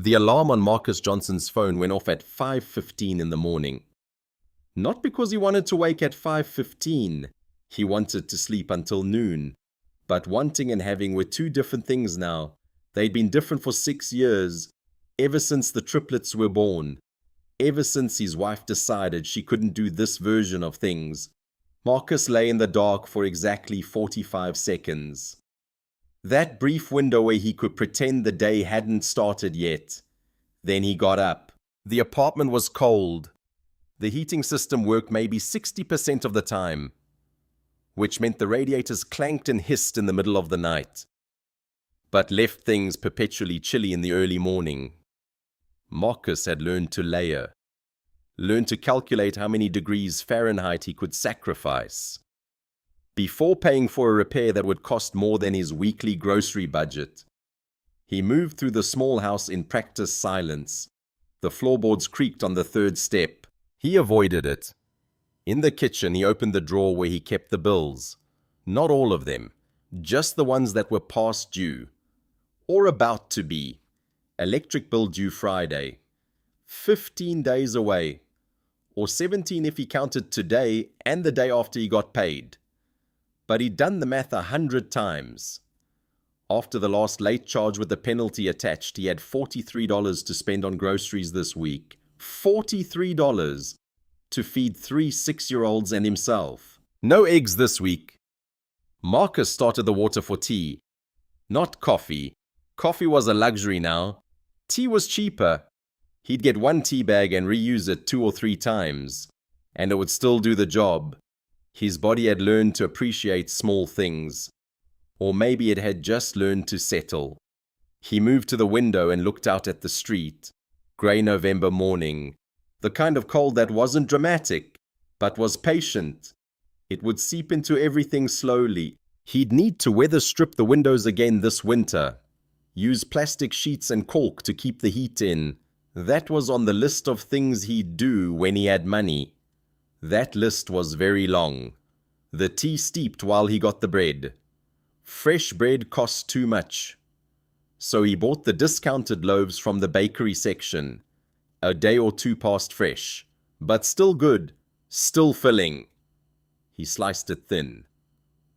The alarm on Marcus Johnson's phone went off at 5:15 in the morning. Not because he wanted to wake at 5:15. He wanted to sleep until noon. But wanting and having were two different things now. They'd been different for 6 years, ever since the triplets were born. Ever since his wife decided she couldn't do this version of things. Marcus lay in the dark for exactly 45 seconds. That brief window where he could pretend the day hadn't started yet. Then he got up. The apartment was cold. The heating system worked maybe 60% of the time, which meant the radiators clanked and hissed in the middle of the night, but left things perpetually chilly in the early morning. Marcus had learned to layer, learned to calculate how many degrees Fahrenheit he could sacrifice before paying for a repair that would cost more than his weekly grocery budget. He moved through the small house in practiced silence. The floorboards creaked on the third step. He avoided it. In the kitchen, he opened the drawer where he kept the bills. Not all of them, just the ones that were past due, or about to be. Electric bill due Friday, 15 days away, or 17 if he counted today and the day after he got paid. But he'd done the math 100 times. After the last late charge with the penalty attached, he had $43 to spend on groceries this week. $43 to feed 3 6-year-olds and himself. No eggs this week. Marcus started the water for tea, not coffee. Coffee was a luxury now. Tea was cheaper. He'd get 1 tea bag and reuse it 2 or 3 times, and it would still do the job. His body had learned to appreciate small things, or maybe it had just learned to settle. He moved to the window and looked out at the street. Grey November morning. The kind of cold that wasn't dramatic, but was patient. It would seep into everything slowly. He'd need to weather strip the windows again this winter. Use plastic sheets and caulk to keep the heat in. That was on the list of things he'd do when he had money. That list was very long. The tea steeped while he got the bread. Fresh bread cost too much. So he bought the discounted loaves from the bakery section. A day or 2 past fresh, but still good, still filling. He sliced it thin.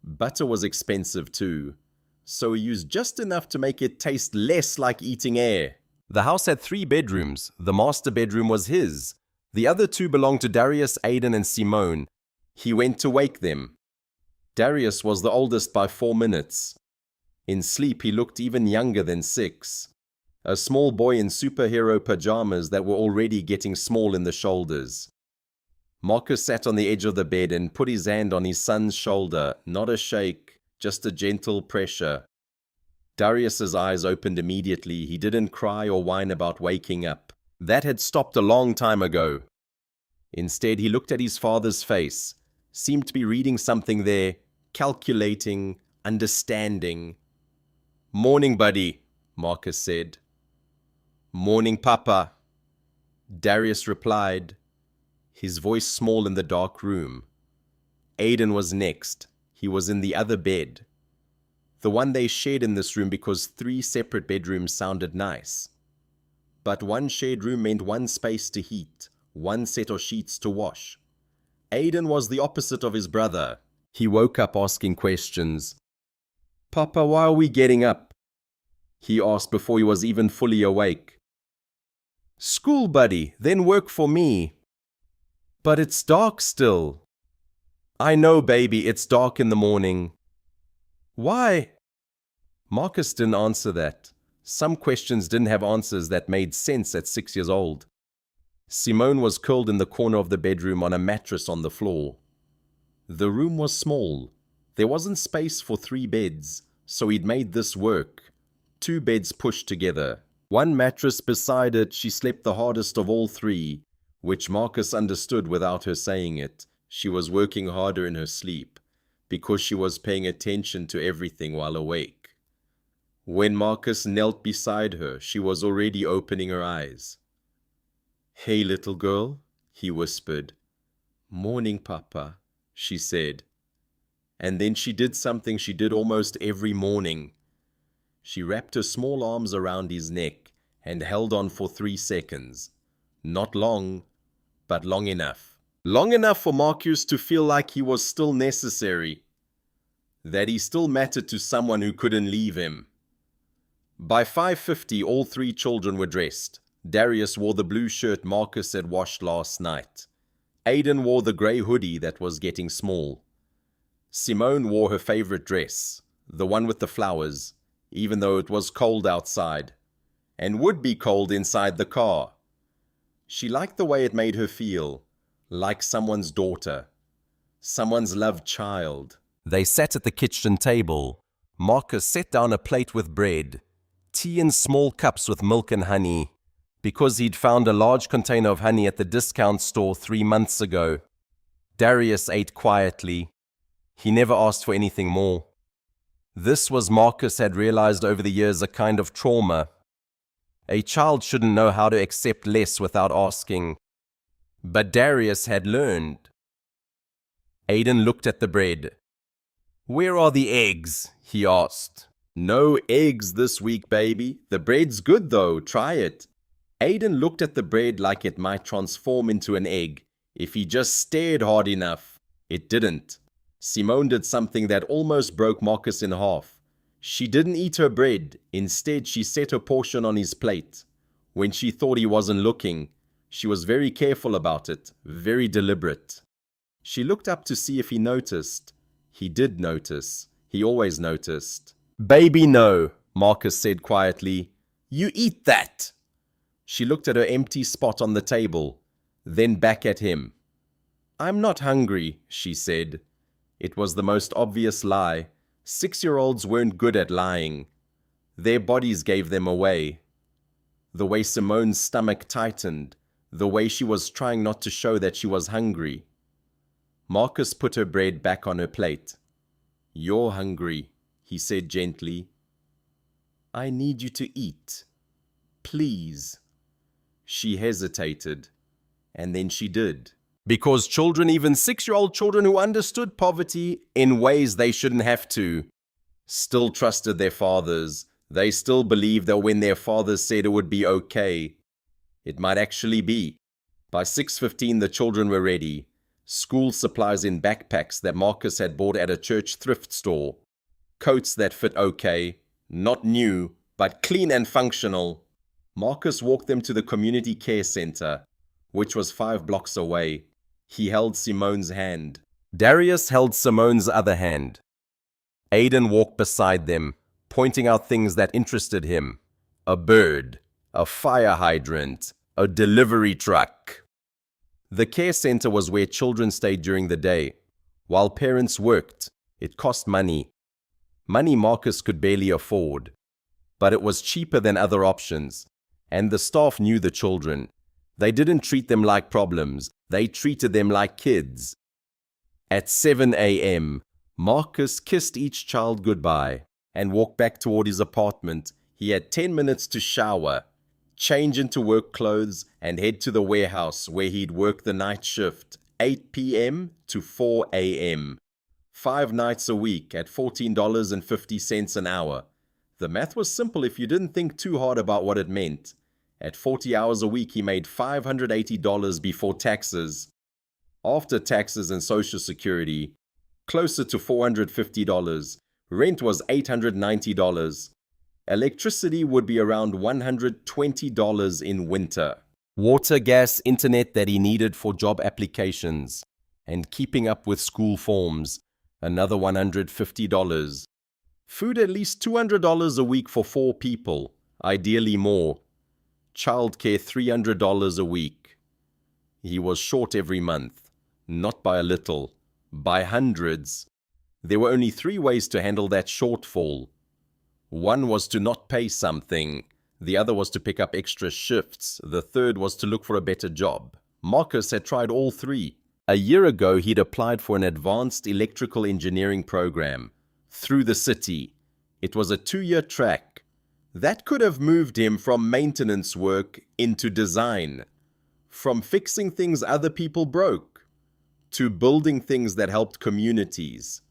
Butter was expensive too, so he used just enough to make it taste less like eating air. The house had 3 bedrooms. The master bedroom was his. The other 2 belonged to Darius, Aiden, and Simone. He went to wake them. Darius was the oldest by 4 minutes. In sleep, he looked even younger than 6. A small boy in superhero pajamas that were already getting small in the shoulders. Marcus sat on the edge of the bed and put his hand on his son's shoulder, not a shake, just a gentle pressure. Darius's eyes opened immediately. He didn't cry or whine about waking up. That had stopped a long time ago. Instead, he looked at his father's face, seemed to be reading something there, calculating, understanding. "Morning, buddy," Marcus said. "Morning, Papa," Darius replied, his voice small in the dark room. Aiden was next. He was in the other bed. The one they shared in this room because 3 separate bedrooms sounded nice. But one shared room meant one space to heat, one set of sheets to wash. Aiden was the opposite of his brother. He woke up asking questions. "Papa, why are we getting up?" he asked before he was even fully awake. "School, buddy, then work for me." "But it's dark still." "I know, baby, it's dark in the morning." "Why?" Marcus didn't answer that. Some questions didn't have answers that made sense at 6 years old. Simone was curled in the corner of the bedroom on a mattress on the floor. The room was small. There wasn't space for 3 beds, so he'd made this work. 2 beds pushed together. One mattress beside it. She slept the hardest of all 3, which Marcus understood without her saying it. She was working harder in her sleep, because she was paying attention to everything while awake. When Marcus knelt beside her, she was already opening her eyes. "Hey, little girl," he whispered. "Morning, Papa," she said. And then she did something she did almost every morning. She wrapped her small arms around his neck and held on for 3 seconds. Not long, but long enough. Long enough for Marcus to feel like he was still necessary, that he still mattered to someone who couldn't leave him. By 5:50, all 3 children were dressed. Darius wore the blue shirt Marcus had washed last night. Aiden wore the grey hoodie that was getting small. Simone wore her favorite dress, the one with the flowers, even though it was cold outside, and would be cold inside the car. She liked the way it made her feel, like someone's daughter, someone's loved child. They sat at the kitchen table. Marcus set down a plate with bread, tea in small cups with milk and honey, because he'd found a large container of honey at the discount store 3 months ago. Darius ate quietly. He never asked for anything more. This was, Marcus had realized over the years, a kind of trauma. A child shouldn't know how to accept less without asking. But Darius had learned. Aiden looked at the bread. "Where are the eggs?" he asked. "No eggs this week, baby. The bread's good though, try it." Aiden looked at the bread like it might transform into an egg if he just stared hard enough. It didn't. Simone did something that almost broke Marcus in half. She didn't eat her bread. Instead, she set her portion on his plate. When she thought he wasn't looking, she was very careful about it, very deliberate. She looked up to see if he noticed. He did notice. He always noticed. "Baby, no," Marcus said quietly. "You eat that." She looked at her empty spot on the table, then back at him. "I'm not hungry," she said. It was the most obvious lie. 6-year-olds weren't good at lying. Their bodies gave them away. The way Simone's stomach tightened, the way she was trying not to show that she was hungry. Marcus put her bread back on her plate. "You're hungry," he said gently. "I need you to eat. Please." She hesitated, and then she did. Because children, even 6-year-old children who understood poverty in ways they shouldn't have to, still trusted their fathers. They still believed that when their fathers said it would be okay, it might actually be. By 6:15, the children were ready. School supplies in backpacks that Marcus had bought at a church thrift store. Coats that fit okay, not new, but clean and functional. Marcus walked them to the community care center, which was 5 blocks away. He held Simone's hand. Darius held Simone's other hand. Aiden walked beside them, pointing out things that interested him. A bird, a fire hydrant, a delivery truck. The care center was where children stayed during the day. While parents worked, it cost money. Money Marcus could barely afford. But it was cheaper than other options. And the staff knew the children. They didn't treat them like problems. They treated them like kids. At 7 a.m., Marcus kissed each child goodbye and walked back toward his apartment. He had 10 minutes to shower, change into work clothes, and head to the warehouse where he'd work the night shift, 8 p.m. to 4 a.m. 5 nights a week at $14.50 an hour. The math was simple if you didn't think too hard about what it meant. At 40 hours a week, he made $580 before taxes. After taxes and Social Security, closer to $450. Rent was $890. Electricity would be around $120 in winter. Water, gas, internet that he needed for job applications. And keeping up with school forms, another $150. Food at least $200 a week for 4 people, ideally more. Childcare $300 a week. He was short every month, not by a little, by hundreds. There were only 3 ways to handle that shortfall. One was to not pay something. The other was to pick up extra shifts. The third was to look for a better job. Marcus had tried all 3. A year ago, he'd applied for an advanced electrical engineering program through the city. It was a 2-year track. That could have moved him from maintenance work into design, from fixing things other people broke, to building things that helped communities.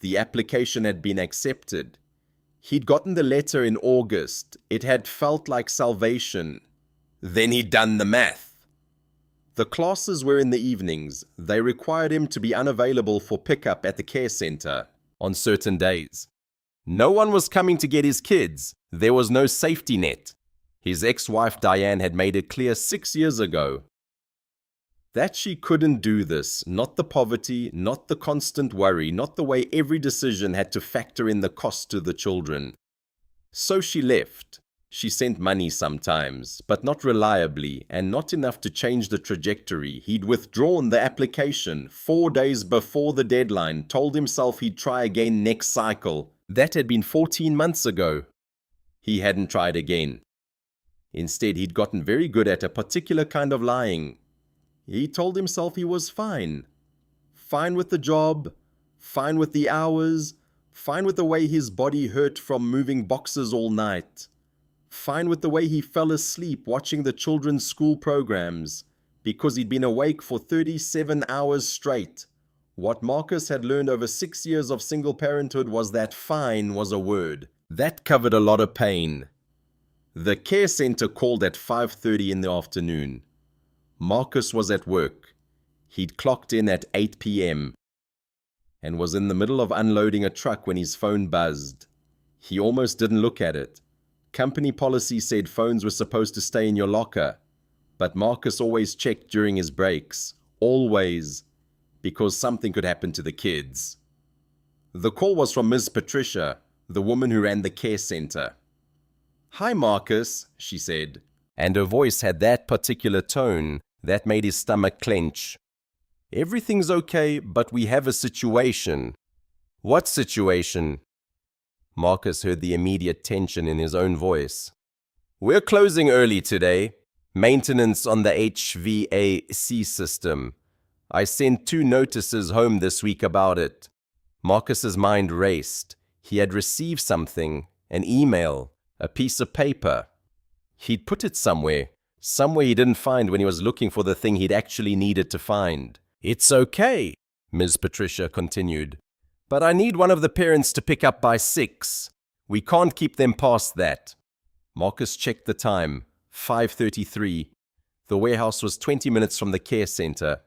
The application had been accepted. He'd gotten the letter in August. It had felt like salvation. Then he'd done the math. The classes were in the evenings. They required him to be unavailable for pickup at the care center on certain days. No one was coming to get his kids. There was no safety net. His ex-wife Diane had made it clear 6 years ago that she couldn't do this. Not the poverty, not the constant worry, not the way every decision had to factor in the cost to the children. So she left. She sent money sometimes, but not reliably, and not enough to change the trajectory. He'd withdrawn the application 4 days before the deadline, told himself he'd try again next cycle. That had been 14 months ago. He hadn't tried again. Instead, he'd gotten very good at a particular kind of lying. He told himself he was fine. Fine with the job, fine with the hours, fine with the way his body hurt from moving boxes all night. Fine with the way he fell asleep watching the children's school programs because he'd been awake for 37 hours straight. What Marcus had learned over 6 years of single parenthood was that fine was a word. That covered a lot of pain. The care center called at 5:30 in the afternoon. Marcus was at work. He'd clocked in at 8 p.m. and was in the middle of unloading a truck when his phone buzzed. He almost didn't look at it. Company policy said phones were supposed to stay in your locker, but Marcus always checked during his breaks. Always. Because something could happen to the kids. The call was from Ms. Patricia, the woman who ran the care center. "Hi, Marcus," she said, and her voice had that particular tone that made his stomach clench. "Everything's okay, but we have a situation." "What situation?" Marcus heard the immediate tension in his own voice. "We're closing early today. Maintenance on the HVAC system. I sent 2 notices home this week about it." Marcus's mind raced. He had received something, an email, a piece of paper. He'd put it somewhere he didn't find when he was looking for the thing he'd actually needed to find. "It's okay," Ms. Patricia continued, "but I need one of the parents to pick up by 6. We can't keep them past that." Marcus checked the time, 5:33. The warehouse was 20 minutes from the care center.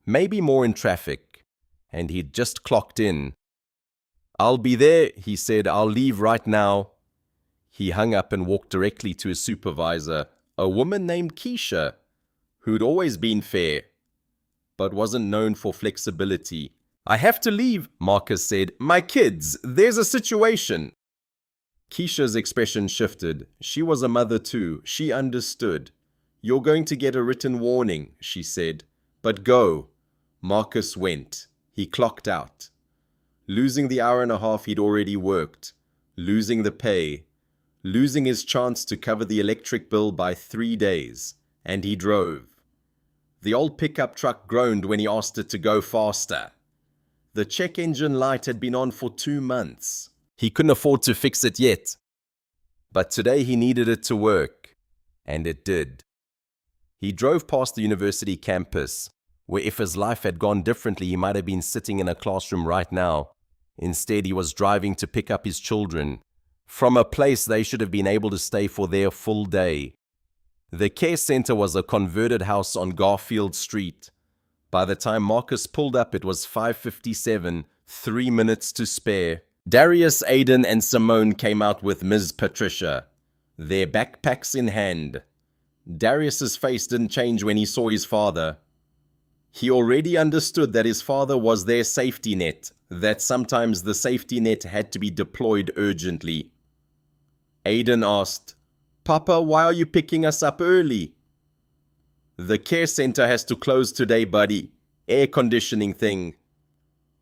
Maybe more in traffic, and he'd just clocked in. "I'll be there," he said. "I'll leave right now." He hung up and walked directly to his supervisor, a woman named Keisha, who'd always been fair, but wasn't known for flexibility. "I have to leave," Marcus said. "My kids, there's a situation." Keisha's expression shifted. She was a mother too. She understood. "You're going to get a written warning," she said. "But go." Marcus went. He clocked out. Losing the hour and a half he'd already worked. Losing the pay. Losing his chance to cover the electric bill by 3 days. And he drove. The old pickup truck groaned when he asked it to go faster. The check engine light had been on for 2 months. He couldn't afford to fix it yet. But today he needed it to work. And it did. He drove past the university campus, where if his life had gone differently, he might have been sitting in a classroom right now. Instead, he was driving to pick up his children from a place they should have been able to stay for their full day. The care center was a converted house on Garfield Street. By the time Marcus pulled up, it was 5:57, 3 minutes to spare. Darius, Aidan, and Simone came out with Ms. Patricia, their backpacks in hand. Darius's face didn't change when he saw his father. He already understood that his father was their safety net, that sometimes the safety net had to be deployed urgently. Aidan asked, "Papa, why are you picking us up early?" "The care center has to close today, buddy. Air conditioning thing."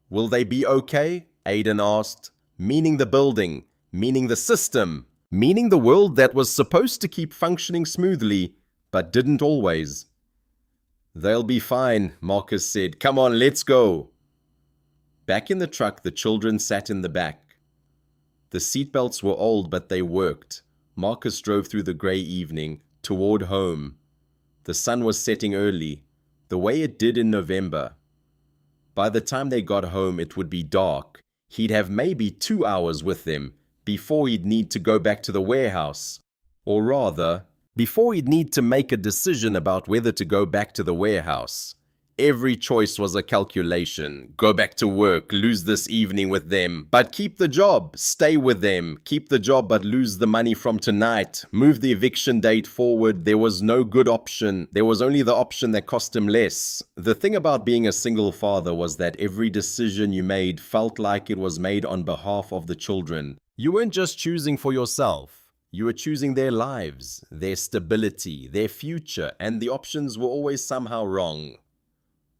"Will they be okay?" Aidan asked. "Meaning the building, meaning the system, meaning the world that was supposed to keep functioning smoothly, but didn't always." "They'll be fine," Marcus said. "Come on, let's go." Back in the truck, the children sat in the back. The seatbelts were old, but they worked. Marcus drove through the grey evening, toward home. The sun was setting early, the way it did in November. By the time they got home, it would be dark. He'd have maybe 2 hours with them, before he'd need to go back to the warehouse. Or rather, before he'd need to make a decision about whether to go back to the warehouse. Every choice was a calculation. Go back to work, lose this evening with them, but keep the job, stay with them. Keep the job but lose the money from tonight. Move the eviction date forward. There was no good option. There was only the option that cost him less. The thing about being a single father was that every decision you made felt like it was made on behalf of the children. You weren't just choosing for yourself. You were choosing their lives, their stability, their future, and the options were always somehow wrong.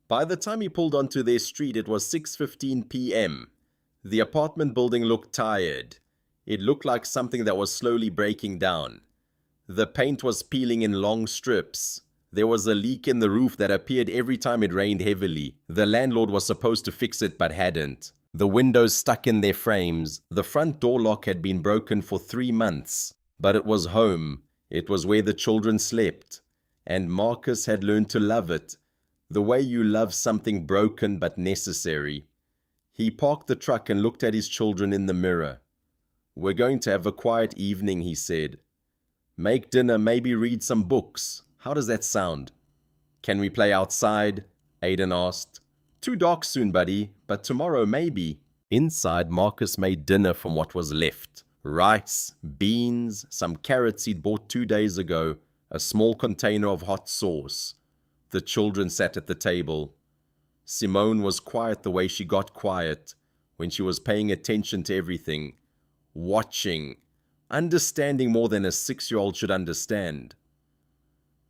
By the time he pulled onto their street, it was 6:15 p.m. The apartment building looked tired. It looked like something that was slowly breaking down. The paint was peeling in long strips. There was a leak in the roof that appeared every time it rained heavily. The landlord was supposed to fix it but hadn't. The windows stuck in their frames. The front door lock had been broken for 3 months. But it was home. It was where the children slept. And Marcus had learned to love it. The way you love something broken but necessary. He parked the truck and looked at his children in the mirror. "We're going to have a quiet evening," he said. "Make dinner, maybe read some books. How does that sound?" "Can we play outside?" Aiden asked. "Too dark soon, buddy, but tomorrow maybe." Inside, Marcus made dinner from what was left. Rice, beans, some carrots he'd bought 2 days ago, a small container of hot sauce. The children sat at the table. Simone was quiet the way she got quiet, when she was paying attention to everything, watching, understanding more than a 6-year-old should understand.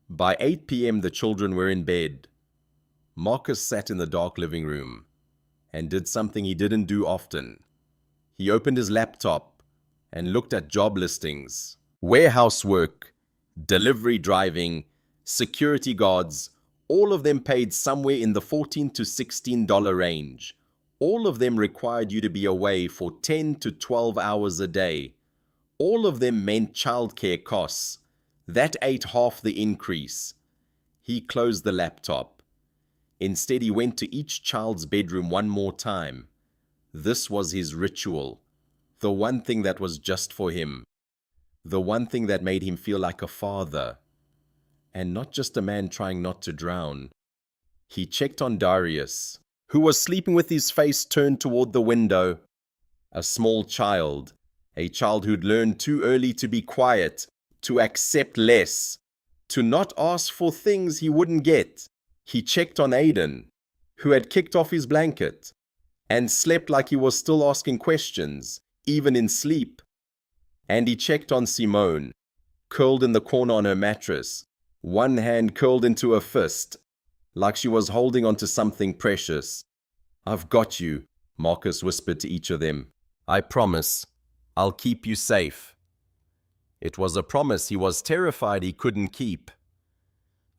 By 8 p.m. the children were in bed. Marcus sat in the dark living room and did something he didn't do often. He opened his laptop and looked at job listings, warehouse work, delivery driving, security guards. All of them paid somewhere in the $14 to $16 range. All of them required you to be away for 10 to 12 hours a day. All of them meant childcare costs. That ate half the increase. He closed the laptop. Instead, he went to each child's bedroom one more time. This was his ritual. The one thing that was just for him. The one thing that made him feel like a father. And not just a man trying not to drown. He checked on Darius, who was sleeping with his face turned toward the window. A small child, a child who'd learned too early to be quiet, to accept less, to not ask for things he wouldn't get. He checked on Aiden, who had kicked off his blanket, and slept like he was still asking questions, even in sleep. And he checked on Simone, curled in the corner on her mattress, one hand curled into a fist, like she was holding onto something precious. "I've got you," Marcus whispered to each of them. "I promise, I'll keep you safe." It was a promise he was terrified he couldn't keep.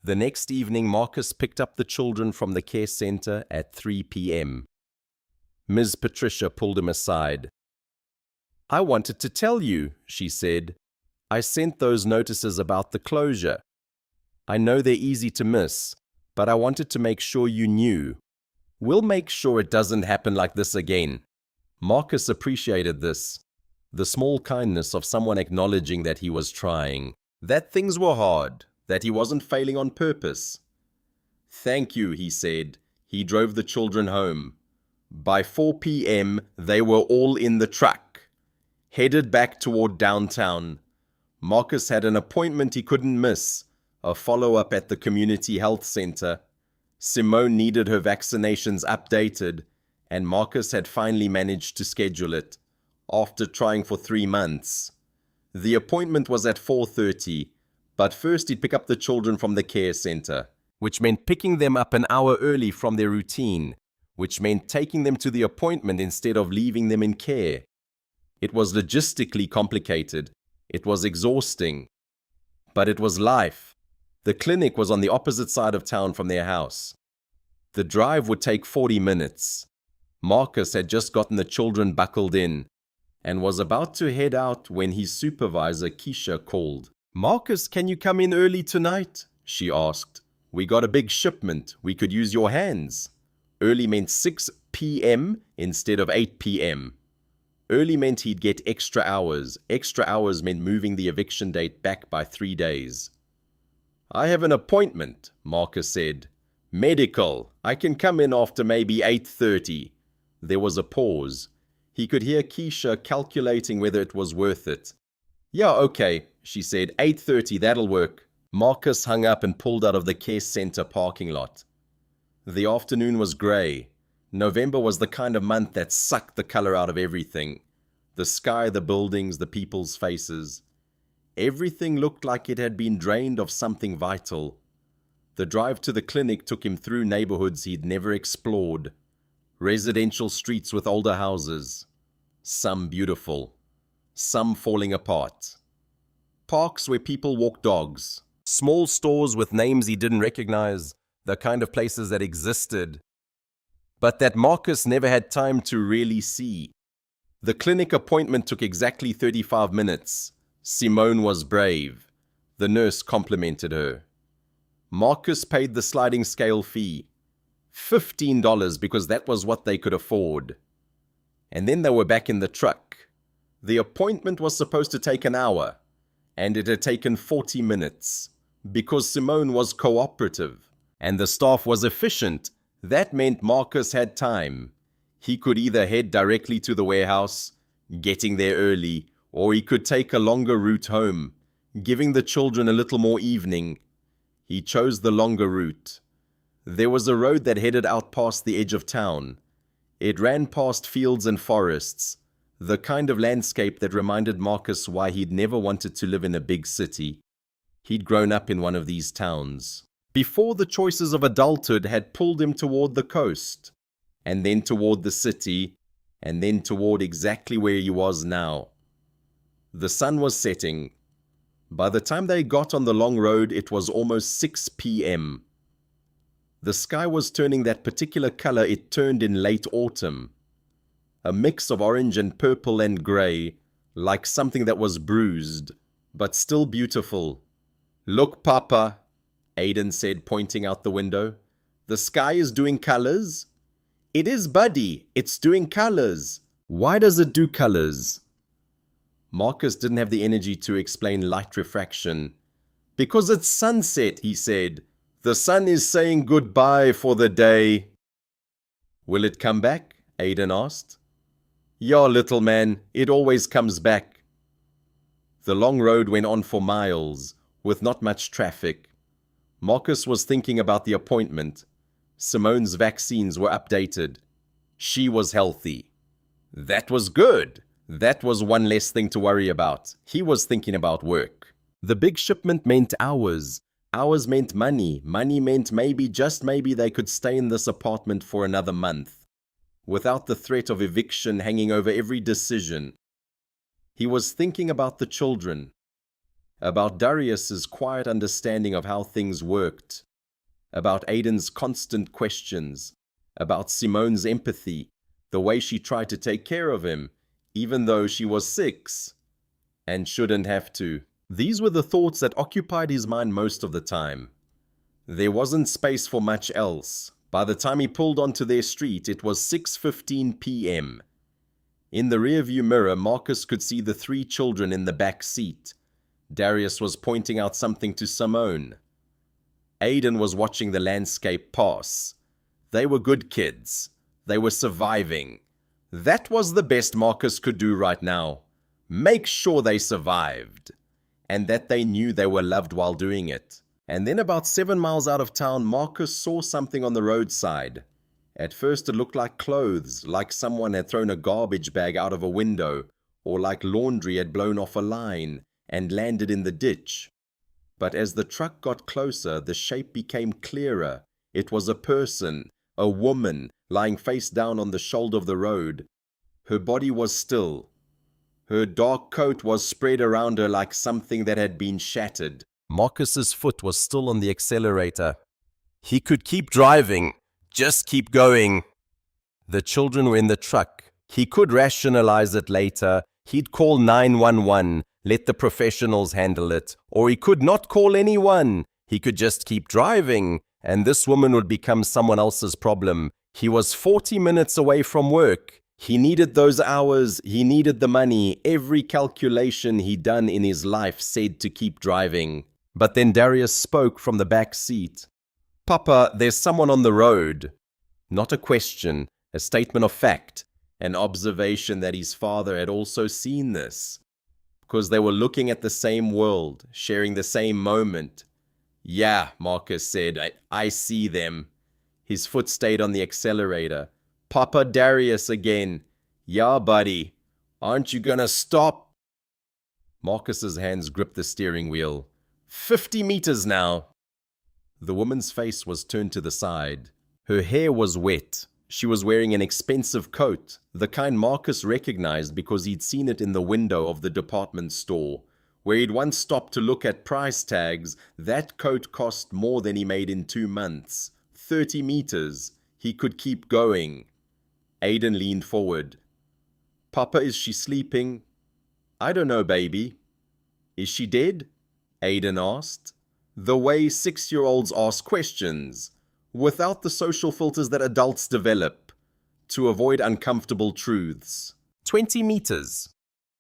The next evening, Marcus picked up the children from the care center at 3 p.m. Ms. Patricia pulled him aside. "I wanted to tell you," she said. "I sent those notices about the closure. I know they're easy to miss, but I wanted to make sure you knew. We'll make sure it doesn't happen like this again." Marcus appreciated this, the small kindness of someone acknowledging that he was trying, that things were hard, that he wasn't failing on purpose. "Thank you," he said. He drove the children home. By 4 p.m., they were all in the truck, headed back toward downtown. Marcus had an appointment he couldn't miss, a follow-up at the community health center. Simone needed her vaccinations updated, and Marcus had finally managed to schedule it, after trying for 3 months. The appointment was at 4:30, but first he'd pick up the children from the care center, which meant picking them up an hour early from their routine, which meant taking them to the appointment instead of leaving them in care. It was logistically complicated. It was exhausting. But it was life. The clinic was on the opposite side of town from their house. The drive would take 40 minutes. Marcus had just gotten the children buckled in and was about to head out when his supervisor, Keisha, called. "Marcus, can you come in early tonight?" she asked. "We got a big shipment. We could use your hands." Early meant 6 p.m. instead of 8 p.m. Early meant he'd get extra hours. Extra hours meant moving the eviction date back by 3 days. "I have an appointment," Marcus said. "Medical. I can come in after maybe 8:30. There was a pause. He could hear Keisha calculating whether it was worth it. "Yeah, okay," she said. 8:30, that'll work." Marcus hung up and pulled out of the care center parking lot. The afternoon was grey. November was the kind of month that sucked the color out of everything. The sky, the buildings, the people's faces. Everything looked like it had been drained of something vital. The drive to the clinic took him through neighborhoods he'd never explored. Residential streets with older houses. Some beautiful. Some falling apart. Parks where people walk dogs. Small stores with names he didn't recognize. The kind of places that existed, but that Marcus never had time to really see. The clinic appointment took exactly 35 minutes. Simone was brave. The nurse complimented her. Marcus paid the sliding scale fee. $15 because that was what they could afford. And then they were back in the truck. The appointment was supposed to take an hour, and it had taken 40 minutes. Because Simone was cooperative, and the staff was efficient, that meant Marcus had time. He could either head directly to the warehouse, getting there early, or he could take a longer route home, giving the children a little more evening. He chose the longer route. There was a road that headed out past the edge of town. It ran past fields and forests, the kind of landscape that reminded Marcus why he'd never wanted to live in a big city. He'd grown up in one of these towns. Before, the choices of adulthood had pulled him toward the coast, and then toward the city, and then toward exactly where he was now. The sun was setting. By the time they got on the long road, it was almost 6 p.m. The sky was turning that particular color it turned in late autumn. A mix of orange and purple and gray, like something that was bruised, but still beautiful. "Look, Papa," Aiden said, pointing out the window. "The sky is doing colors." "It is, buddy. It's doing colors." "Why does it do colors?" Marcus didn't have the energy to explain light refraction. "Because it's sunset," he said. "The sun is saying goodbye for the day." "Will it come back?" Aiden asked. "Yeah, little man. It always comes back." The long road went on for miles, with not much traffic. Marcus was thinking about the appointment. Simone's vaccines were updated. She was healthy. That was good. That was one less thing to worry about. He was thinking about work. The big shipment meant hours. Hours meant money. Money meant maybe, just maybe, they could stay in this apartment for another month, without the threat of eviction hanging over every decision. He was thinking about the children. About Darius's quiet understanding of how things worked, about Aiden's constant questions, about Simone's empathy, the way she tried to take care of him, even though she was 6, and shouldn't have to. These were the thoughts that occupied his mind most of the time. There wasn't space for much else. By the time he pulled onto their street, it was 6:15 p.m. In the rearview mirror, Marcus could see the 3 children in the back seat. Darius was pointing out something to Simone. Aiden was watching the landscape pass. They were good kids. They were surviving. That was the best Marcus could do right now. Make sure they survived, and that they knew they were loved while doing it. And then about 7 miles out of town, Marcus saw something on the roadside. At first it looked like clothes, like someone had thrown a garbage bag out of a window, or like laundry had blown off a line and landed in the ditch. But as the truck got closer, the shape became clearer. It was a person, a woman, lying face down on the shoulder of the road. Her body was still. Her dark coat was spread around her like something that had been shattered. Marcus's foot was still on the accelerator. He could keep driving. Just keep going. The children were in the truck. He could rationalize it later. He'd call 911, let the professionals handle it. Or he could not call anyone. He could just keep driving, and this woman would become someone else's problem. He was 40 minutes away from work. He needed those hours, he needed the money, every calculation he'd done in his life said to keep driving. But then Darius spoke from the back seat. "Papa, there's someone on the road." Not a question, a statement of fact, an observation that his father had also seen this. Because they were looking at the same world, sharing the same moment. "Yeah," Marcus said, I see them." His foot stayed on the accelerator. "Papa Darius again." "Yeah, buddy. Aren't you gonna stop?" Marcus's hands gripped the steering wheel. 50 meters now. The woman's face was turned to the side. Her hair was wet. She was wearing an expensive coat, the kind Marcus recognized because he'd seen it in the window of the department store. Where he'd once stopped to look at price tags, that coat cost more than he made in 2 months. 30 meters. He could keep going. Aiden leaned forward. "Papa, is she sleeping?" "I don't know, baby." "Is she dead?" Aiden asked. The way 6-year-olds ask questions, without the social filters that adults develop, to avoid uncomfortable truths. 20 meters.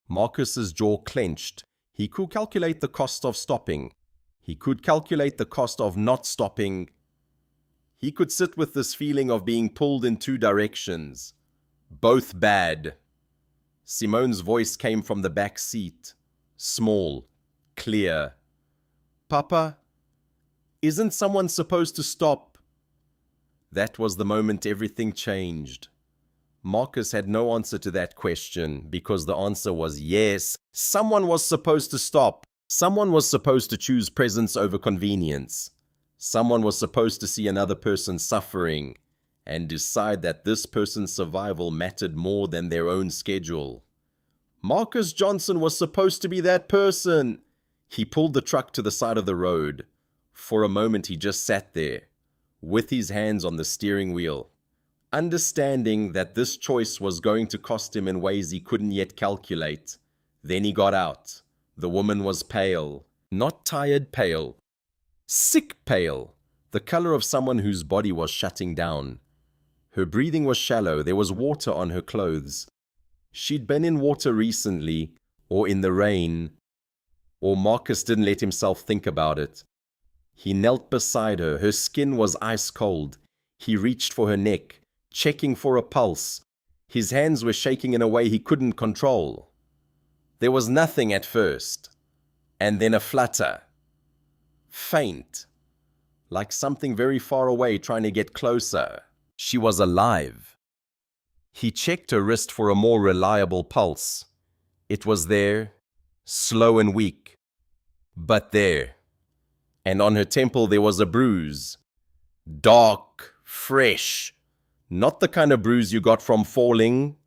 Marcus's jaw clenched. He could calculate the cost of stopping. He could calculate the cost of not stopping. He could sit with this feeling of being pulled in 2 directions. Both bad. Simone's voice came from the back seat. Small. Clear. "Papa, isn't someone supposed to stop?" That was the moment everything changed. Marcus had no answer to that question because the answer was yes. Someone was supposed to stop. Someone was supposed to choose presence over convenience. Someone was supposed to see another person suffering and decide that this person's survival mattered more than their own schedule. Marcus Johnson was supposed to be that person. He pulled the truck to the side of the road. For a moment he just sat there, with his hands on the steering wheel, understanding that this choice was going to cost him in ways he couldn't yet calculate. Then he got out. The woman was pale. Not tired pale. Sick pale. The color of someone whose body was shutting down. Her breathing was shallow. There was water on her clothes. She'd been in water recently, or in the rain, or Marcus didn't let himself think about it. He knelt beside her. Her skin was ice cold. He reached for her neck, checking for a pulse. His hands were shaking in a way he couldn't control. There was nothing at first, and then a flutter. Faint, like something very far away trying to get closer. She was alive. He checked her wrist for a more reliable pulse. It was there, slow and weak, but there. And on her temple there was a bruise. Dark, fresh, not the kind of bruise you got from falling.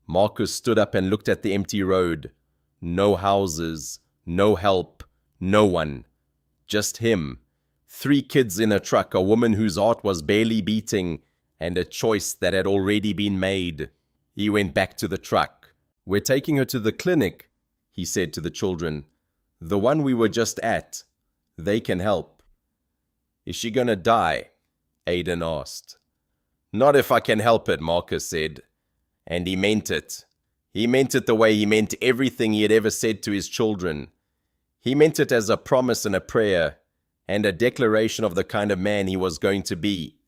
Marcus stood up and looked at the empty road. No houses, no help, no one. Just him. 3 kids in a truck, a woman whose heart was barely beating, and a choice that had already been made. He went back to the truck. "We're taking her to the clinic," he said to the children. "The one we were just at. They can help." "Is she gonna die?" Aiden asked. "Not if I can help it," Marcus said. And he meant it. He meant it the way he meant everything he had ever said to his children. He meant it as a promise and a prayer, and a declaration of the kind of man he was going to be,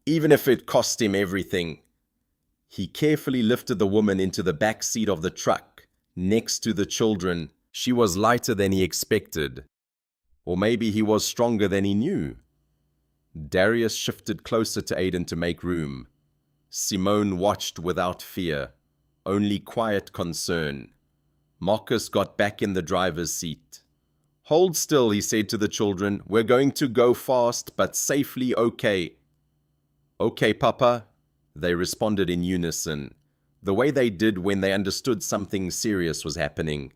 even if it cost him everything. He carefully lifted the woman into the back seat of the truck, next to the children. She was lighter than he expected. Or maybe he was stronger than he knew. Darius shifted closer to Aiden to make room. Simone watched without fear, only quiet concern. Marcus got back in the driver's seat. "Hold still," he said to the children. "We're going to go fast, but safely, okay." "Okay, Papa," they responded in unison, the way they did when they understood something serious was happening.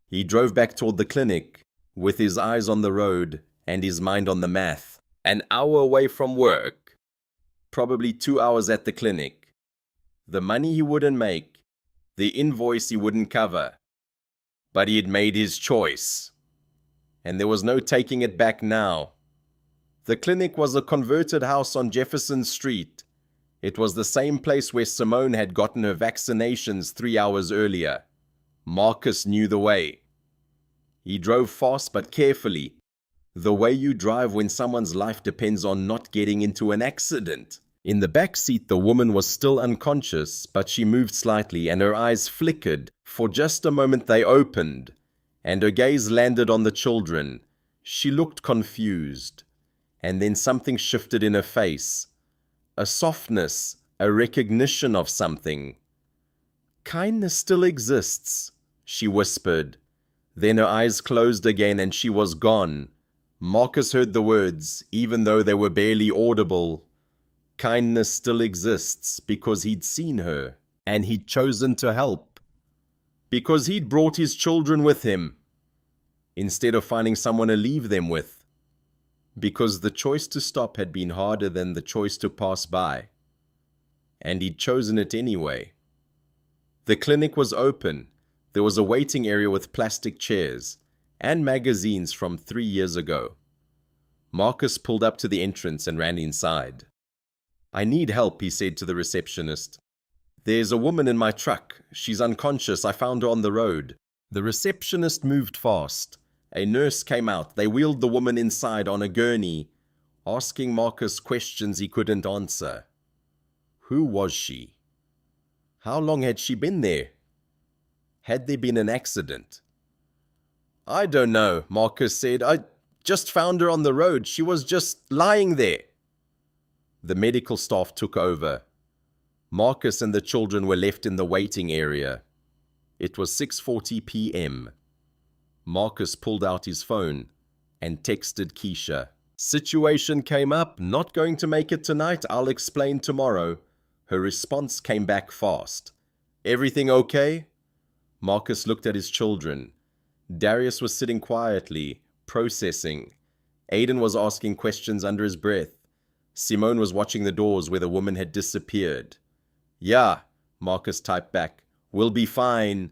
He drove back toward the clinic, with his eyes on the road and his mind on the math. An hour away from work, probably 2 hours at the clinic. The money he wouldn't make, the invoice he wouldn't cover. But he had made his choice, and there was no taking it back now. The clinic was a converted house on Jefferson Street. It was the same place where Simone had gotten her vaccinations 3 hours earlier. Marcus knew the way. He drove fast but carefully, the way you drive when someone's life depends on not getting into an accident. In the back seat, the woman was still unconscious, but she moved slightly and her eyes flickered. For just a moment they opened, and her gaze landed on the children. She looked confused, and then something shifted in her face. A softness, a recognition of something. "Kindness still exists," she whispered. Then her eyes closed again and she was gone. Marcus heard the words, even though they were barely audible. Kindness still exists because he'd seen her, and he'd chosen to help. Because he'd brought his children with him, instead of finding someone to leave them with. Because the choice to stop had been harder than the choice to pass by. And he'd chosen it anyway. The clinic was open. There was a waiting area with plastic chairs and magazines from 3 years ago. Marcus pulled up to the entrance and ran inside. "I need help," he said to the receptionist. "There's a woman in my truck. She's unconscious. I found her on the road." The receptionist moved fast. A nurse came out. They wheeled the woman inside on a gurney, asking Marcus questions he couldn't answer. Who was she? How long had she been there? Had there been an accident? "I don't know," Marcus said. "I just found her on the road. She was just lying there." The medical staff took over. Marcus and the children were left in the waiting area. It was 6:40 p.m. Marcus pulled out his phone and texted Keisha. "Situation came up, not going to make it tonight, I'll explain tomorrow." Her response came back fast. "Everything okay?" Marcus looked at his children. Darius was sitting quietly, processing. Aiden was asking questions under his breath. Simone was watching the doors where the woman had disappeared. "Yeah," Marcus typed back. "We'll be fine."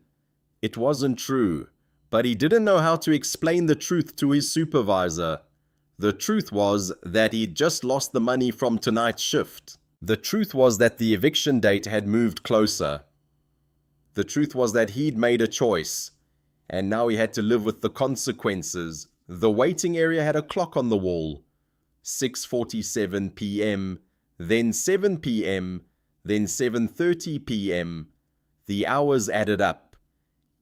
It wasn't true. But he didn't know how to explain the truth to his supervisor. The truth was that he'd just lost the money from tonight's shift. The truth was that the eviction date had moved closer. The truth was that he'd made a choice, and now he had to live with the consequences. The waiting area had a clock on the wall. 6:47 p.m., then 7 p.m., then 7:30 p.m. The hours added up.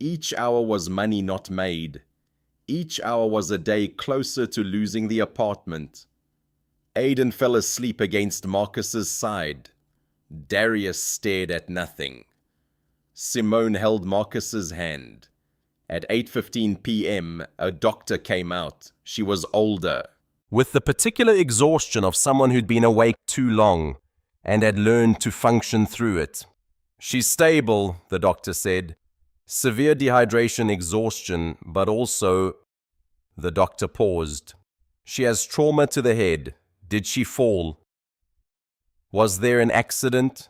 Each hour was money not made. Each hour was a day closer to losing the apartment. Aiden fell asleep against Marcus's side. Darius stared at nothing. Simone held Marcus's hand. At 8:15 p.m., a doctor came out. She was older, with the particular exhaustion of someone who'd been awake too long and had learned to function through it. "She's stable," the doctor said. "Severe dehydration, exhaustion, but also..." The doctor paused. "She has trauma to the head. Did she fall?" "Was there an accident?"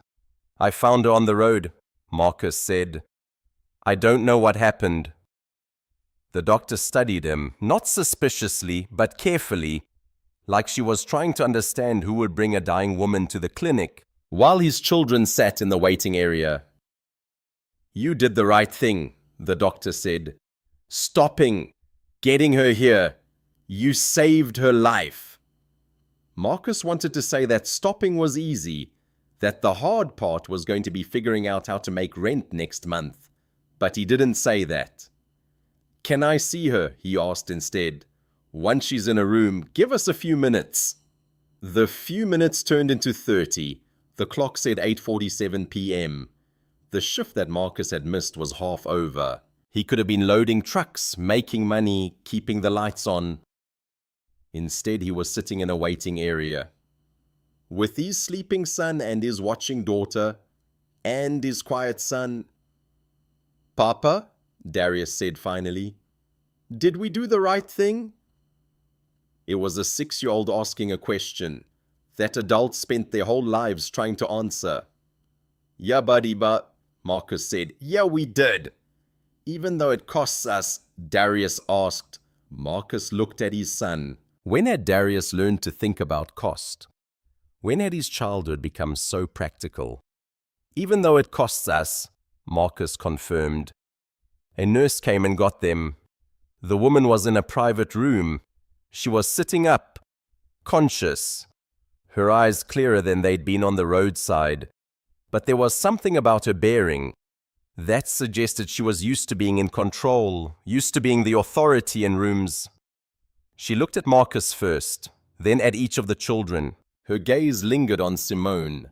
"I found her on the road," Marcus said. "I don't know what happened." The doctor studied him, not suspiciously, but carefully, like she was trying to understand who would bring a dying woman to the clinic, while his children sat in the waiting area. "You did the right thing," the doctor said. "Stopping, getting her here. You saved her life." Marcus wanted to say that stopping was easy, that the hard part was going to be figuring out how to make rent next month, but he didn't say that. "Can I see her?" he asked instead. "Once she's in a room, give us a few minutes." The few minutes turned into 30. The clock said 8:47 p.m. The shift that Marcus had missed was half over. He could have been loading trucks, making money, keeping the lights on. Instead, he was sitting in a waiting area, with his sleeping son and his watching daughter, and his quiet son. "Papa," Darius said finally, "did we do the right thing?" It was a 6-year-old asking a question that adults spent their whole lives trying to answer. "Yeah, buddy, but..." Marcus said. "Yeah, we did." "Even though it costs us?" Darius asked. Marcus looked at his son. When had Darius learned to think about cost? When had his childhood become so practical? Even though it costs us, Marcus confirmed. A nurse came and got them. The woman was in a private room. She was sitting up, conscious, her eyes clearer than they'd been on the roadside. But there was something about her bearing that suggested she was used to being in control, used to being the authority in rooms. She looked at Marcus first, then at each of the children. Her gaze lingered on Simone.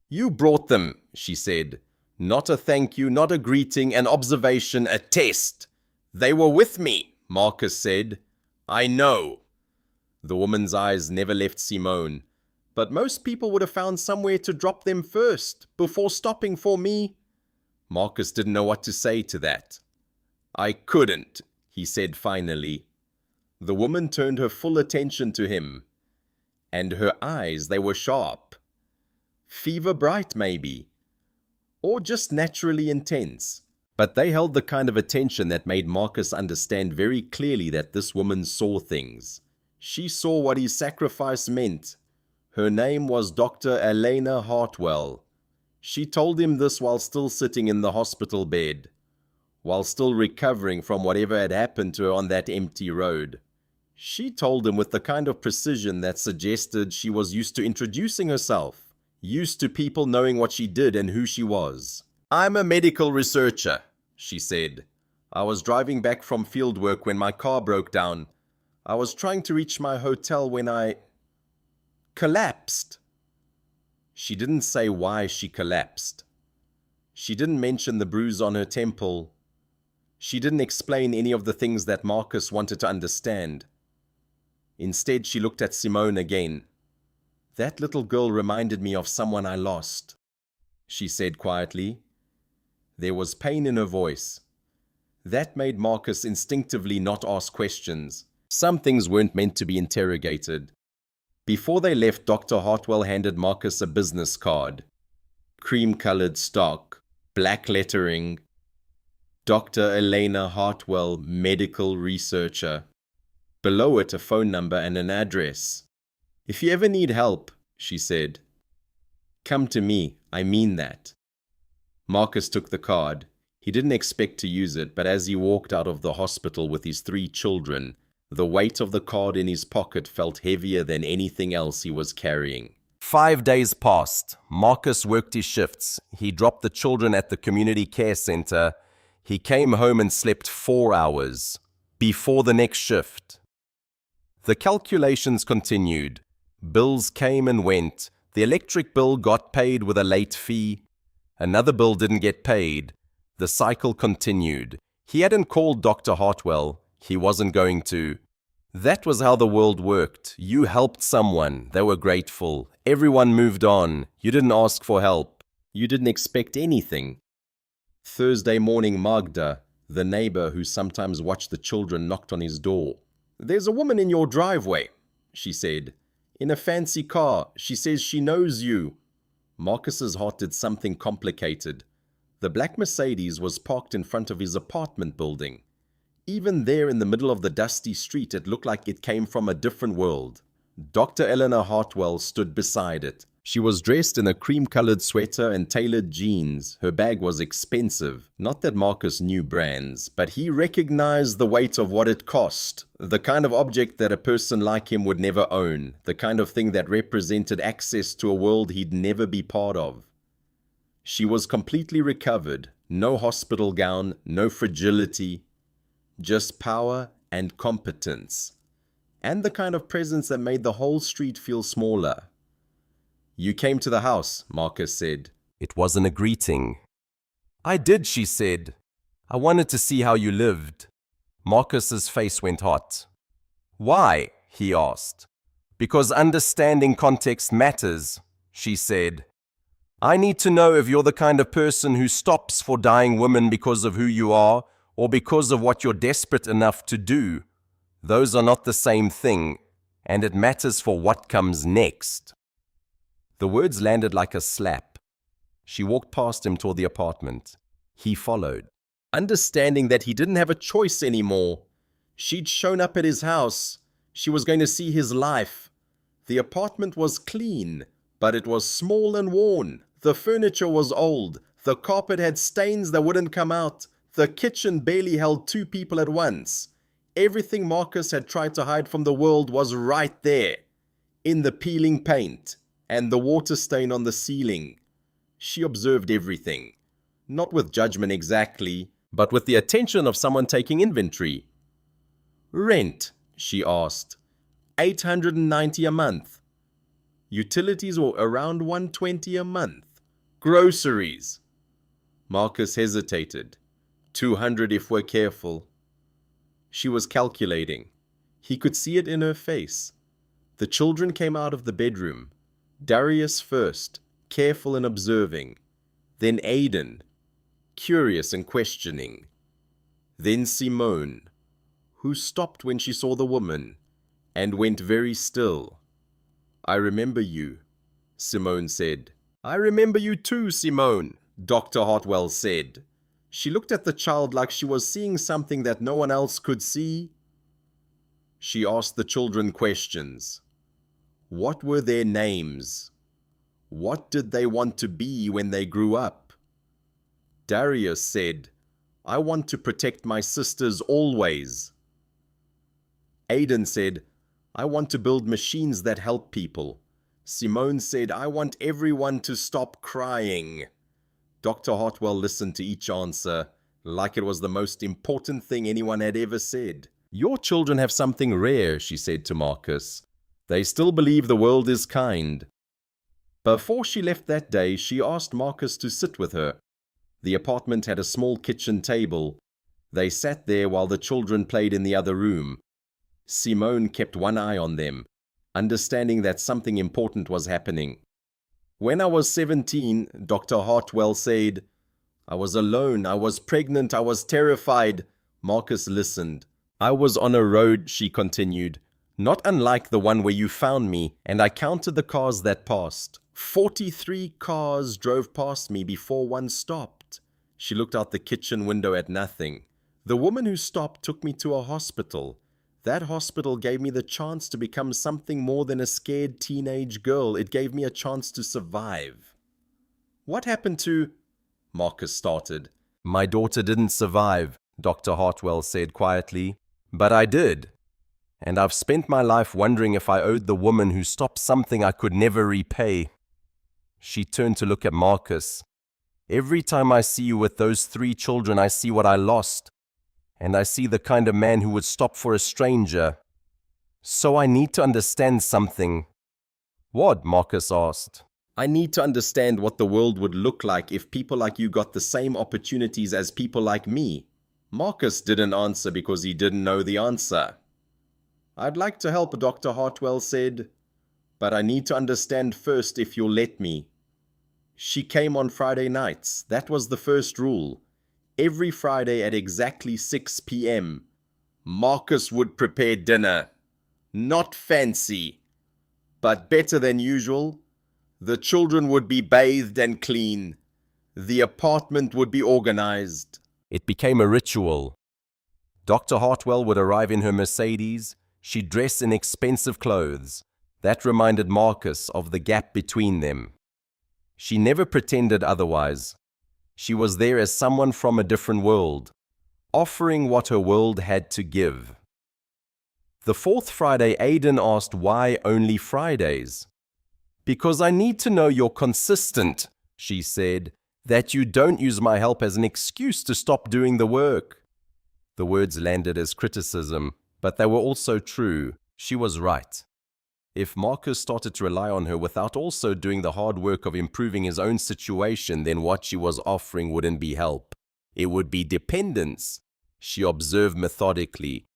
"You brought them," she said. "Not a thank you, not a greeting, an observation, a test." "They were with me," Marcus said. "I know." The woman's eyes never left Simone. "But most people would have found somewhere to drop them first, before stopping for me." Marcus didn't know what to say to that. "I couldn't," he said finally. The woman turned her full attention to him. And her eyes, they were sharp. Fever bright, maybe. Or just naturally intense. But they held the kind of attention that made Marcus understand very clearly that this woman saw things. She saw what his sacrifice meant. Her name was Dr. Elena Hartwell. She told him this while still sitting in the hospital bed, while still recovering from whatever had happened to her on that empty road. She told him with the kind of precision that suggested she was used to introducing herself, used to people knowing what she did and who she was. "I'm a medical researcher," she said. "I was driving back from field work when my car broke down. I was trying to reach my hotel when I collapsed." She didn't say why she collapsed. She didn't mention the bruise on her temple. She didn't explain any of the things that Marcus wanted to understand. Instead, she looked at Simone again. "That little girl reminded me of someone I lost," she said quietly. There was pain in her voice. That made Marcus instinctively not ask questions. Some things weren't meant to be interrogated. Before they left, Dr. Hartwell handed Marcus a business card. Cream-colored stock, black lettering. Dr. Elena Hartwell, medical researcher. Below it, a phone number and an address. "If you ever need help," she said, "come to me. I mean that." Marcus took the card. He didn't expect to use it, but as he walked out of the hospital with his 3 children, the weight of the card in his pocket felt heavier than anything else he was carrying. 5 days passed. Marcus worked his shifts. He dropped the children at the community care center. He came home and slept 4 hours before the next shift. The calculations continued. Bills came and went. The electric bill got paid with a late fee. Another bill didn't get paid. The cycle continued. He hadn't called Dr. Hartwell. He wasn't going to. That was how the world worked. You helped someone. They were grateful. Everyone moved on. You didn't ask for help. You didn't expect anything. Thursday morning, Magda, the neighbor who sometimes watched the children, knocked on his door. "There's a woman in your driveway," she said. "In a fancy car. She says she knows you." Marcus's heart did something complicated. The black Mercedes was parked in front of his apartment building. Even there in the middle of the dusty street, it looked like it came from a different world. Dr. Eleanor Hartwell stood beside it. She was dressed in a cream-colored sweater and tailored jeans. Her bag was expensive. Not that Marcus knew brands, but he recognized the weight of what it cost. The kind of object that a person like him would never own. The kind of thing that represented access to a world he'd never be part of. She was completely recovered. No hospital gown, no fragility. Just power and competence. And the kind of presence that made the whole street feel smaller. "You came to the house," Marcus said. It wasn't a greeting. "I did," she said. "I wanted to see how you lived." Marcus's face went hot. "Why?" he asked. "Because understanding context matters," she said. "I need to know if you're the kind of person who stops for dying women because of who you are or because of what you're desperate enough to do. Those are not the same thing, and it matters for what comes next." The words landed like a slap. She walked past him toward the apartment. He followed, understanding that he didn't have a choice anymore. She'd shown up at his house. She was going to see his life. The apartment was clean, but it was small and worn. The furniture was old. The carpet had stains that wouldn't come out. The kitchen barely held 2 people at once. Everything Marcus had tried to hide from the world was right there, in the peeling paint and the water stain on the ceiling. She observed everything, not with judgment exactly, but with the attention of someone taking inventory. Rent, she asked. $890 a month. Utilities were around $120 a month. Groceries. Marcus hesitated. $200 if we're careful. She was calculating. He could see it in her face. The children came out of the bedroom. Darius first, careful and observing. Then Aiden, curious and questioning. Then Simone, who stopped when she saw the woman and went very still. I remember you, Simone said. I remember you too, Simone, Dr. Hartwell said. She looked at the child like she was seeing something that no one else could see. She asked the children questions. What were their names? What did they want to be when they grew up? Darius said, I want to protect my sisters always. Aiden said, I want to build machines that help people. Simone said, I want everyone to stop crying. Dr. Hartwell listened to each answer like it was the most important thing anyone had ever said. Your children have something rare, she said to Marcus. They still believe the world is kind. Before she left that day, she asked Marcus to sit with her. The apartment had a small kitchen table. They sat there while the children played in the other room. Simone kept one eye on them, understanding that something important was happening. When I was 17, Dr. Hartwell said, I was alone, I was pregnant, I was terrified. Marcus listened. I was on a road, she continued, not unlike the one where you found me, and I counted the cars that passed. 43 cars drove past me before one stopped. She looked out the kitchen window at nothing. The woman who stopped took me to a hospital. That hospital gave me the chance to become something more than a scared teenage girl. It gave me a chance to survive. What happened to... Marcus started. My daughter didn't survive, Dr. Hartwell said quietly. But I did. And I've spent my life wondering if I owed the woman who stopped something I could never repay. She turned to look at Marcus. Every time I see you with those 3 children, I see what I lost. And I see the kind of man who would stop for a stranger. So I need to understand something. What? Marcus asked. I need to understand what the world would look like if people like you got the same opportunities as people like me. Marcus didn't answer because he didn't know the answer. I'd like to help, Dr. Hartwell said, but I need to understand first if you'll let me. She came on Friday nights. That was the first rule. Every Friday at exactly 6 p.m., Marcus would prepare dinner. Not fancy, but better than usual. The children would be bathed and clean. The apartment would be organized. It became a ritual. Dr. Hartwell would arrive in her Mercedes. She'd dress in expensive clothes. That reminded Marcus of the gap between them. She never pretended otherwise. She was there as someone from a different world, offering what her world had to give. The 4th Friday, Aiden asked why only Fridays. Because I need to know you're consistent, she said, that you don't use my help as an excuse to stop doing the work. The words landed as criticism, but they were also true. She was right. If Marcus started to rely on her without also doing the hard work of improving his own situation, then what she was offering wouldn't be help. It would be dependence. She observed methodically.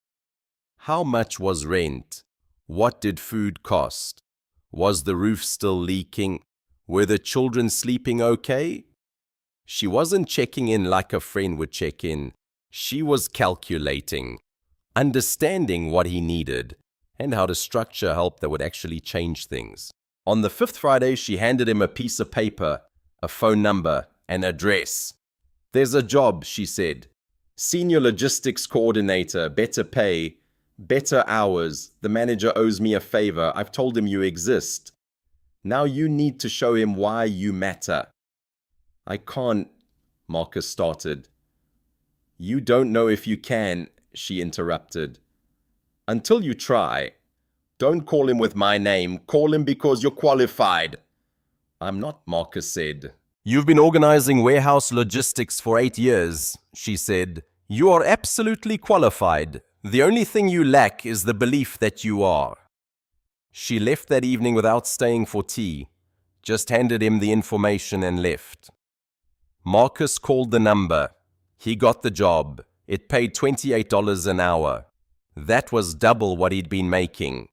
How much was rent? What did food cost? Was the roof still leaking? Were the children sleeping okay? She wasn't checking in like a friend would check in. She was calculating, understanding what he needed, and how to structure help that would actually change things. On the 5th Friday, she handed him a piece of paper, a phone number, an address. There's a job, she said. Senior logistics coordinator, better pay, Better hours. The manager owes me a favor. I've told him you exist. Now you need to show him why you matter." "I can't," Marcus started. "You don't know if you can," she interrupted. "Until you try. Don't call him with my name. Call him because you're qualified." "I'm not," Marcus said. "You've been organizing warehouse logistics for 8 years," she said. "You are absolutely qualified. The only thing you lack is the belief that you are." She left that evening without staying for tea, just handed him the information and left. Marcus called the number. He got the job. It paid $28 an hour. That was double what he'd been making.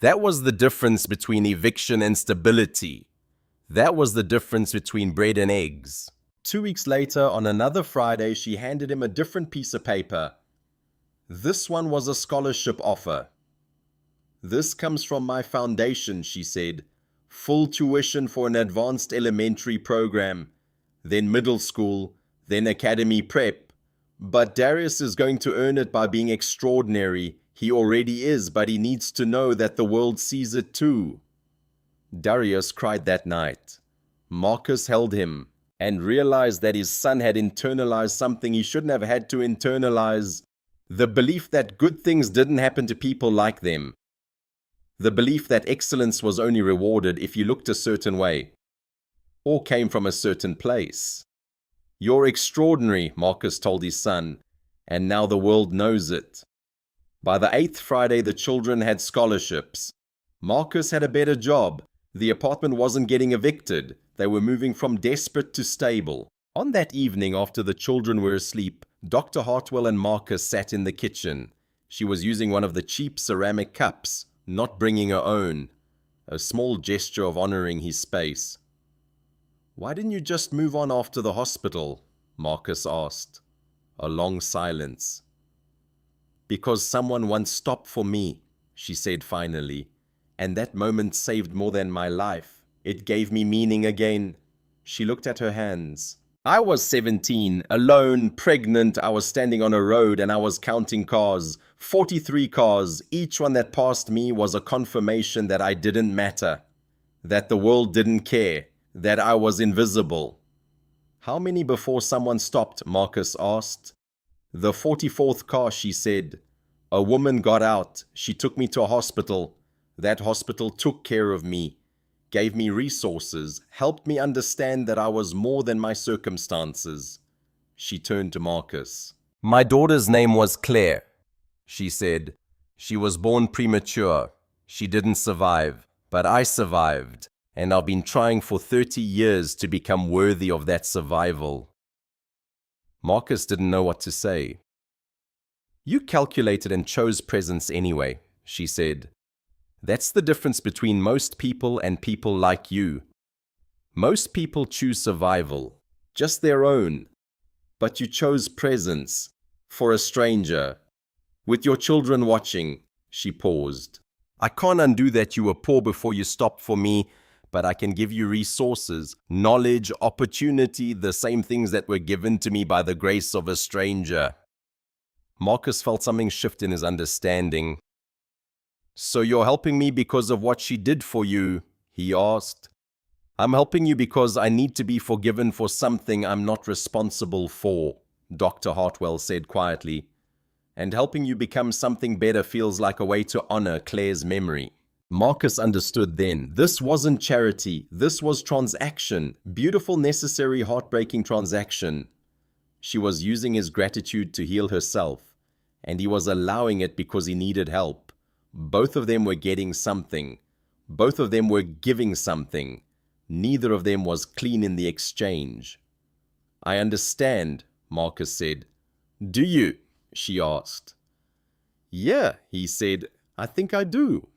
That was the difference between eviction and stability. That was the difference between bread and eggs. 2 weeks later, on another Friday, she handed him a different piece of paper. This one was a scholarship offer. "This comes from my foundation," she said. "Full tuition for an advanced elementary program, then middle school, then academy prep. But Darius is going to earn it by being extraordinary. He already is, but he needs to know that the world sees it too." Darius cried that night. Marcus held him and realized that his son had internalized something he shouldn't have had to internalize. The belief that good things didn't happen to people like them. The belief that excellence was only rewarded if you looked a certain way or came from a certain place. "You're extraordinary," Marcus told his son, "and now the world knows it." By the 8th Friday, the children had scholarships. Marcus had a better job. The apartment wasn't getting evicted. They were moving from desperate to stable. On that evening, after the children were asleep, Dr. Hartwell and Marcus sat in the kitchen. She was using one of the cheap ceramic cups, not bringing her own, a small gesture of honoring his space. "Why didn't you just move on after the hospital?" Marcus asked. A long silence. "Because someone once stopped for me," she said finally, "and that moment saved more than my life. It gave me meaning again." She looked at her hands. "I was 17, alone, pregnant. I was standing on a road and I was counting cars. 43 cars. Each one that passed me was a confirmation that I didn't matter, that the world didn't care, that I was invisible." "How many before someone stopped?" Marcus asked. "The 44th car," she said. "A woman got out. She took me to a hospital. That hospital took care of me, gave me resources, helped me understand that I was more than my circumstances." She turned to Marcus. "My daughter's name was Claire," she said. "She was born premature. She didn't survive, but I survived, and I've been trying for 30 years to become worthy of that survival." Marcus didn't know what to say. "You calculated and chose presence anyway," she said. "That's the difference between most people and people like you. Most people choose survival, just their own. But you chose presence, for a stranger. With your children watching." She paused. "I can't undo that you were poor before you stopped for me, but I can give you resources, knowledge, opportunity, the same things that were given to me by the grace of a stranger." Marcus felt something shift in his understanding. "So you're helping me because of what she did for you?" he asked. "I'm helping you because I need to be forgiven for something I'm not responsible for," Dr. Hartwell said quietly. "And helping you become something better feels like a way to honor Claire's memory." Marcus understood then. This wasn't charity. This was transaction. Beautiful, necessary, heartbreaking transaction. She was using his gratitude to heal herself, and he was allowing it because he needed help. Both of them were getting something. Both of them were giving something. Neither of them was clean in the exchange. "I understand," Marcus said. "Do you?" she asked. "Yeah," he said. "I think I do."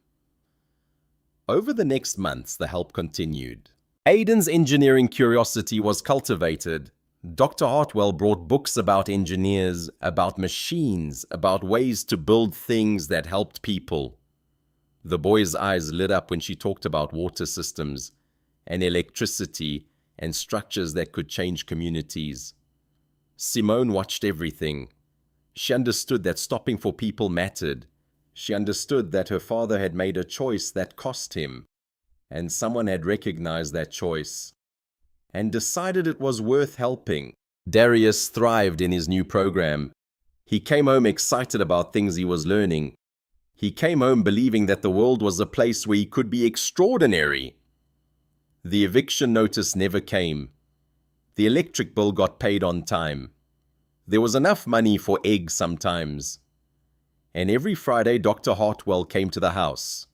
Over the next months, the help continued. Aiden's engineering curiosity was cultivated. Dr. Hartwell brought books about engineers, about machines, about ways to build things that helped people. The boy's eyes lit up when she talked about water systems and electricity and structures that could change communities. Simone watched everything. She understood that stopping for people mattered. She understood that her father had made a choice that cost him, and someone had recognized that choice and decided it was worth helping. Darius thrived in his new program. He came home excited about things he was learning. He came home believing that the world was a place where he could be extraordinary. The eviction notice never came. The electric bill got paid on time. There was enough money for eggs sometimes. And every Friday, Dr. Hartwell came to the house.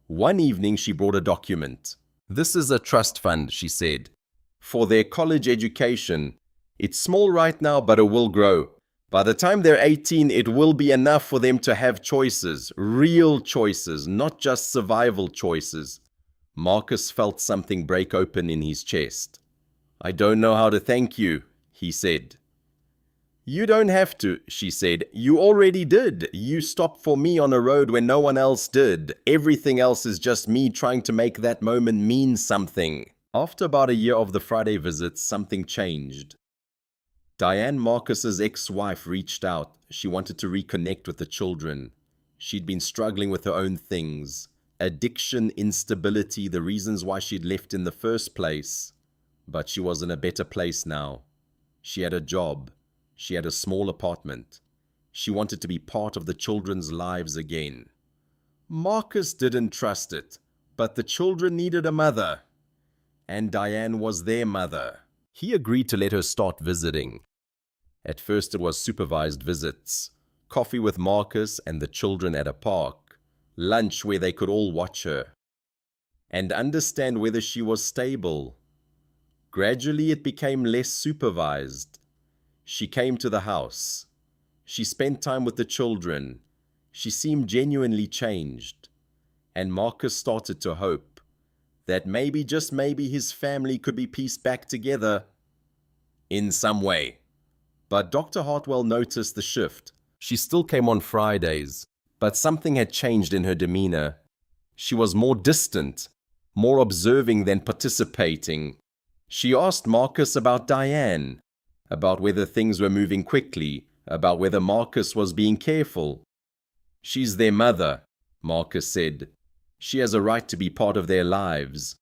One evening, she brought a document. "This is a trust fund," she said, "for their college education. It's small right now, but it will grow. By the time they're 18, it will be enough for them to have choices, real choices, not just survival choices." Marcus felt something break open in his chest. "I don't know how to thank you," he said. "You don't have to," she said. "You already did. You stopped for me on a road when no one else did. Everything else is just me trying to make that moment mean something." After about a year of the Friday visits, something changed. Diane, Marcus's ex-wife, reached out. She wanted to reconnect with the children. She'd been struggling with her own things. Addiction, instability, the reasons why she'd left in the first place. But she was in a better place now. She had a job. She had a small apartment. She wanted to be part of the children's lives again. Marcus didn't trust it, but the children needed a mother. And Diane was their mother. He agreed to let her start visiting. At first it was supervised visits. Coffee with Marcus and the children at a park. Lunch where they could all watch her. And understand whether she was stable. Gradually it became less supervised. She came to the house. She spent time with the children. She seemed genuinely changed. And Marcus started to hope that maybe, just maybe, his family could be pieced back together in some way. But Dr. Hartwell noticed the shift. She still came on Fridays, but something had changed in her demeanor. She was more distant, more observing than participating. She asked Marcus about Diane, about whether things were moving quickly, about whether Marcus was being careful. "She's their mother," Marcus said. "She has a right to be part of their lives."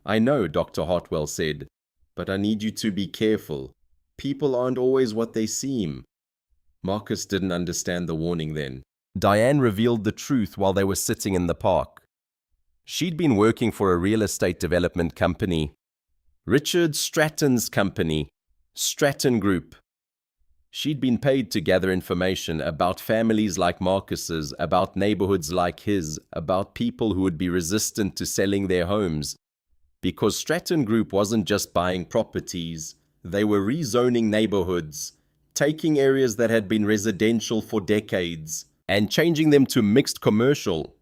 "I know," Dr. Hartwell said, "but I need you to be careful. People aren't always what they seem." Marcus didn't understand the warning then. Diane revealed the truth while they were sitting in the park. She'd been working for a real estate development company. Richard Stratton's company, Stratton Group. She'd been paid to gather information about families like Marcus's, about neighborhoods like his, about people who would be resistant to selling their homes. Because Stratton Group wasn't just buying properties, they were rezoning neighborhoods, taking areas that had been residential for decades, and changing them to mixed commercial.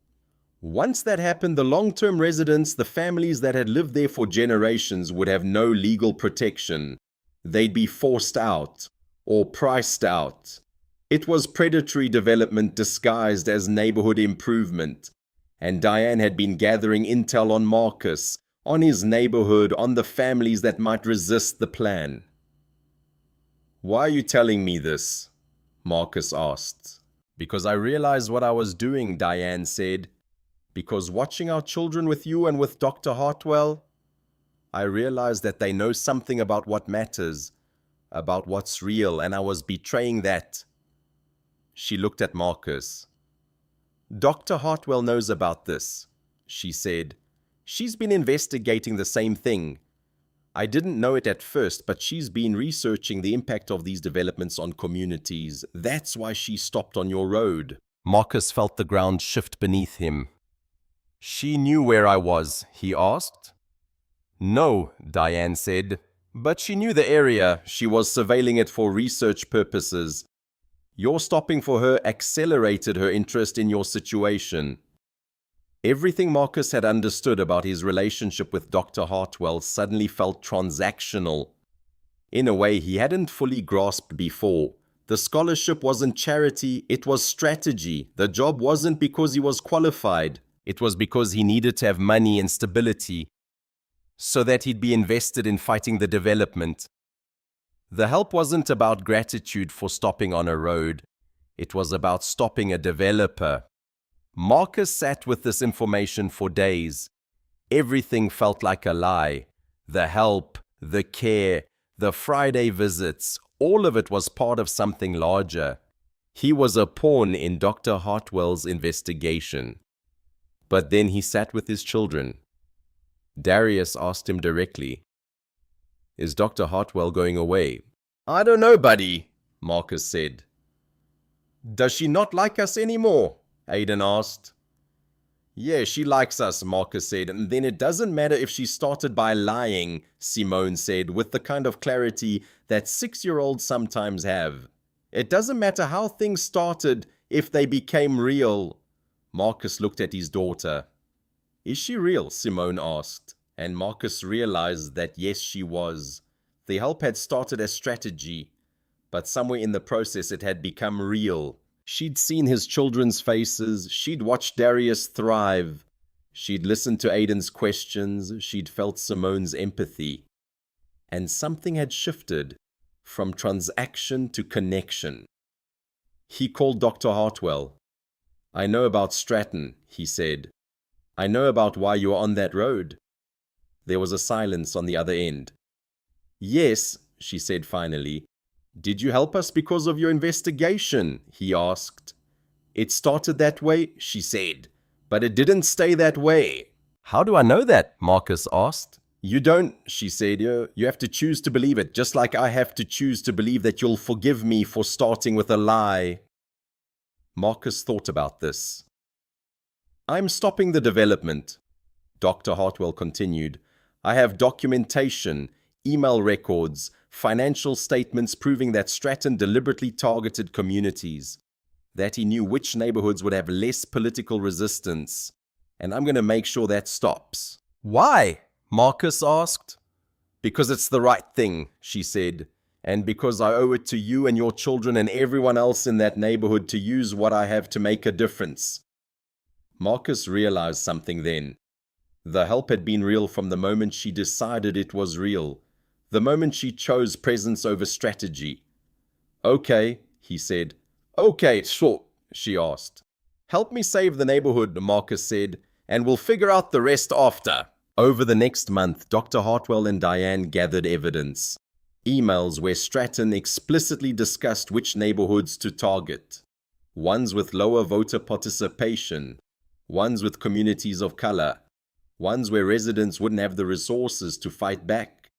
Once that happened, the long-term residents, the families that had lived there for generations, would have no legal protection. They'd be forced out or priced out. It was predatory development disguised as neighborhood improvement. And Diane had been gathering intel on Marcus, on his neighborhood, on the families that might resist the plan. "Why are you telling me this?" Marcus asked. "Because I realized what I was doing," Diane said. "Because watching our children with you and with Dr. Hartwell, I realized that they know something about what matters, about what's real, and I was betraying that." She looked at Marcus. "Dr. Hartwell knows about this," she said. "She's been investigating the same thing. I didn't know it at first, but she's been researching the impact of these developments on communities. That's why she stopped on your road." Marcus felt the ground shift beneath him. "She knew where I was?" he asked. "No," Diane said, "but she knew the area. She was surveilling it for research purposes. Your stopping for her accelerated her interest in your situation." Everything Marcus had understood about his relationship with Dr. Hartwell suddenly felt transactional. In a way he hadn't fully grasped before. The scholarship wasn't charity, it was strategy. The job wasn't because he was qualified. It was because he needed to have money and stability, so that he'd be invested in fighting the development. The help wasn't about gratitude for stopping on a road. It was about stopping a developer. Marcus sat with this information for days. Everything felt like a lie. The help, the care, the Friday visits, all of it was part of something larger. He was a pawn in Dr. Hartwell's investigation. But then he sat with his children. Darius asked him directly, "Is Dr. Hartwell going away?" "I don't know, buddy," Marcus said. "Does she not like us anymore?" Aidan asked. "Yeah, she likes us," Marcus said, "and then it doesn't matter if she started by lying," Simone said, with the kind of clarity that 6-year-olds sometimes have. "It doesn't matter how things started if they became real." Marcus looked at his daughter. "Is she real?" Simone asked, and Marcus realized that yes, she was. The help had started as strategy, but somewhere in the process it had become real. She'd seen his children's faces, she'd watched Darius thrive, she'd listened to Aidan's questions, she'd felt Simone's empathy. And something had shifted from transaction to connection. He called Dr. Hartwell. "I know about Stratton," he said. "I know about why you are on that road." There was a silence on the other end. "Yes," she said finally. "Did you help us because of your investigation?" he asked. "It started that way," she said, "but it didn't stay that way." "How do I know that?" Marcus asked. "You don't," she said. You have to choose to believe it, just like I have to choose to believe that you'll forgive me for starting with a lie." Marcus thought about this. "I'm stopping the development," Dr. Hartwell continued. "I have documentation, email records, financial statements proving that Stratton deliberately targeted communities, that he knew which neighborhoods would have less political resistance, and I'm going to make sure that stops." "Why?" Marcus asked. "Because it's the right thing," she said, "and because I owe it to you and your children and everyone else in that neighborhood to use what I have to make a difference." Marcus realized something then. The help had been real from the moment she decided it was real, the moment she chose presence over strategy. "Okay," he said. "Okay, sure," she asked. "Help me save the neighborhood," Marcus said, "and we'll figure out the rest after." Over the next month, Dr. Hartwell and Diane gathered evidence. Emails where Stratton explicitly discussed which neighborhoods to target. Ones with lower voter participation, ones with communities of color, ones where residents wouldn't have the resources to fight back.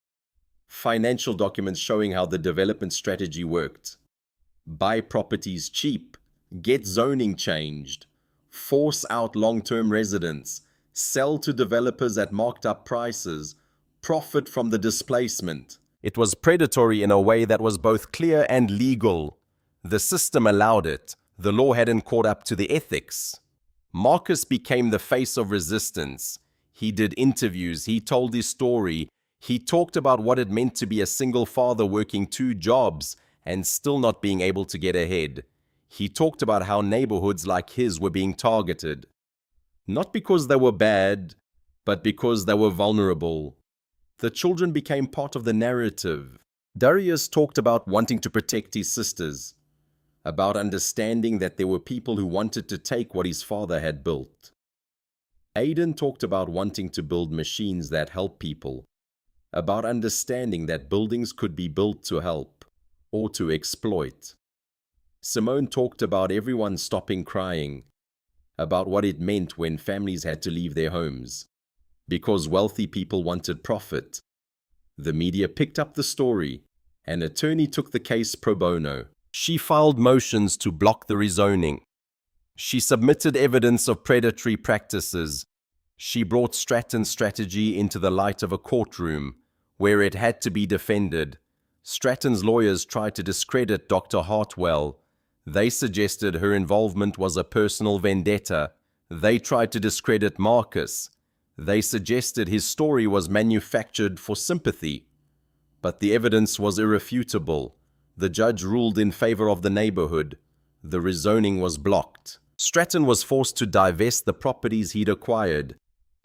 Financial documents showing how the development strategy worked. Buy properties cheap, get zoning changed, force out long-term residents, sell to developers at marked up prices, profit from the displacement. It was predatory in a way that was both clear and legal. The system allowed it. The law hadn't caught up to the ethics. Marcus became the face of resistance. He did interviews, he told his story, he talked about what it meant to be a single father working 2 jobs and still not being able to get ahead. He talked about how neighborhoods like his were being targeted. Not because they were bad, but because they were vulnerable. The children became part of the narrative. Darius talked about wanting to protect his sisters, about understanding that there were people who wanted to take what his father had built. Aidan talked about wanting to build machines that help people, about understanding that buildings could be built to help or to exploit. Simone talked about everyone stopping crying, about what it meant when families had to leave their homes, because wealthy people wanted profit. The media picked up the story. An attorney took the case pro bono. She filed motions to block the rezoning. She submitted evidence of predatory practices. She brought Stratton's strategy into the light of a courtroom, where it had to be defended. Stratton's lawyers tried to discredit Dr. Hartwell. They suggested her involvement was a personal vendetta. They tried to discredit Marcus. They suggested his story was manufactured for sympathy. But the evidence was irrefutable. The judge ruled in favor of the neighborhood. The rezoning was blocked. Stratton was forced to divest the properties he'd acquired.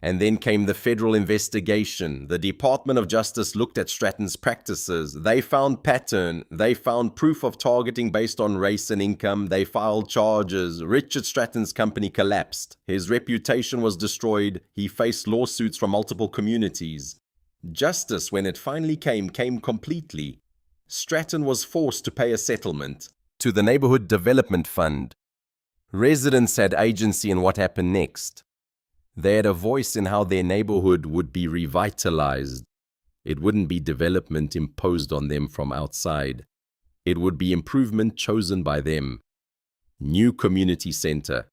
And then came the federal investigation. The Department of Justice looked at Stratton's practices. They found pattern. They found proof of targeting based on race and income. They filed charges. Richard Stratton's company collapsed. His reputation was destroyed. He faced lawsuits from multiple communities. Justice, when it finally came completely. Stratton was forced to pay a settlement to the Neighborhood Development Fund. Residents had agency in what happened next. They had a voice in how their neighborhood would be revitalized. It wouldn't be development imposed on them from outside. It would be improvement chosen by them. New community center,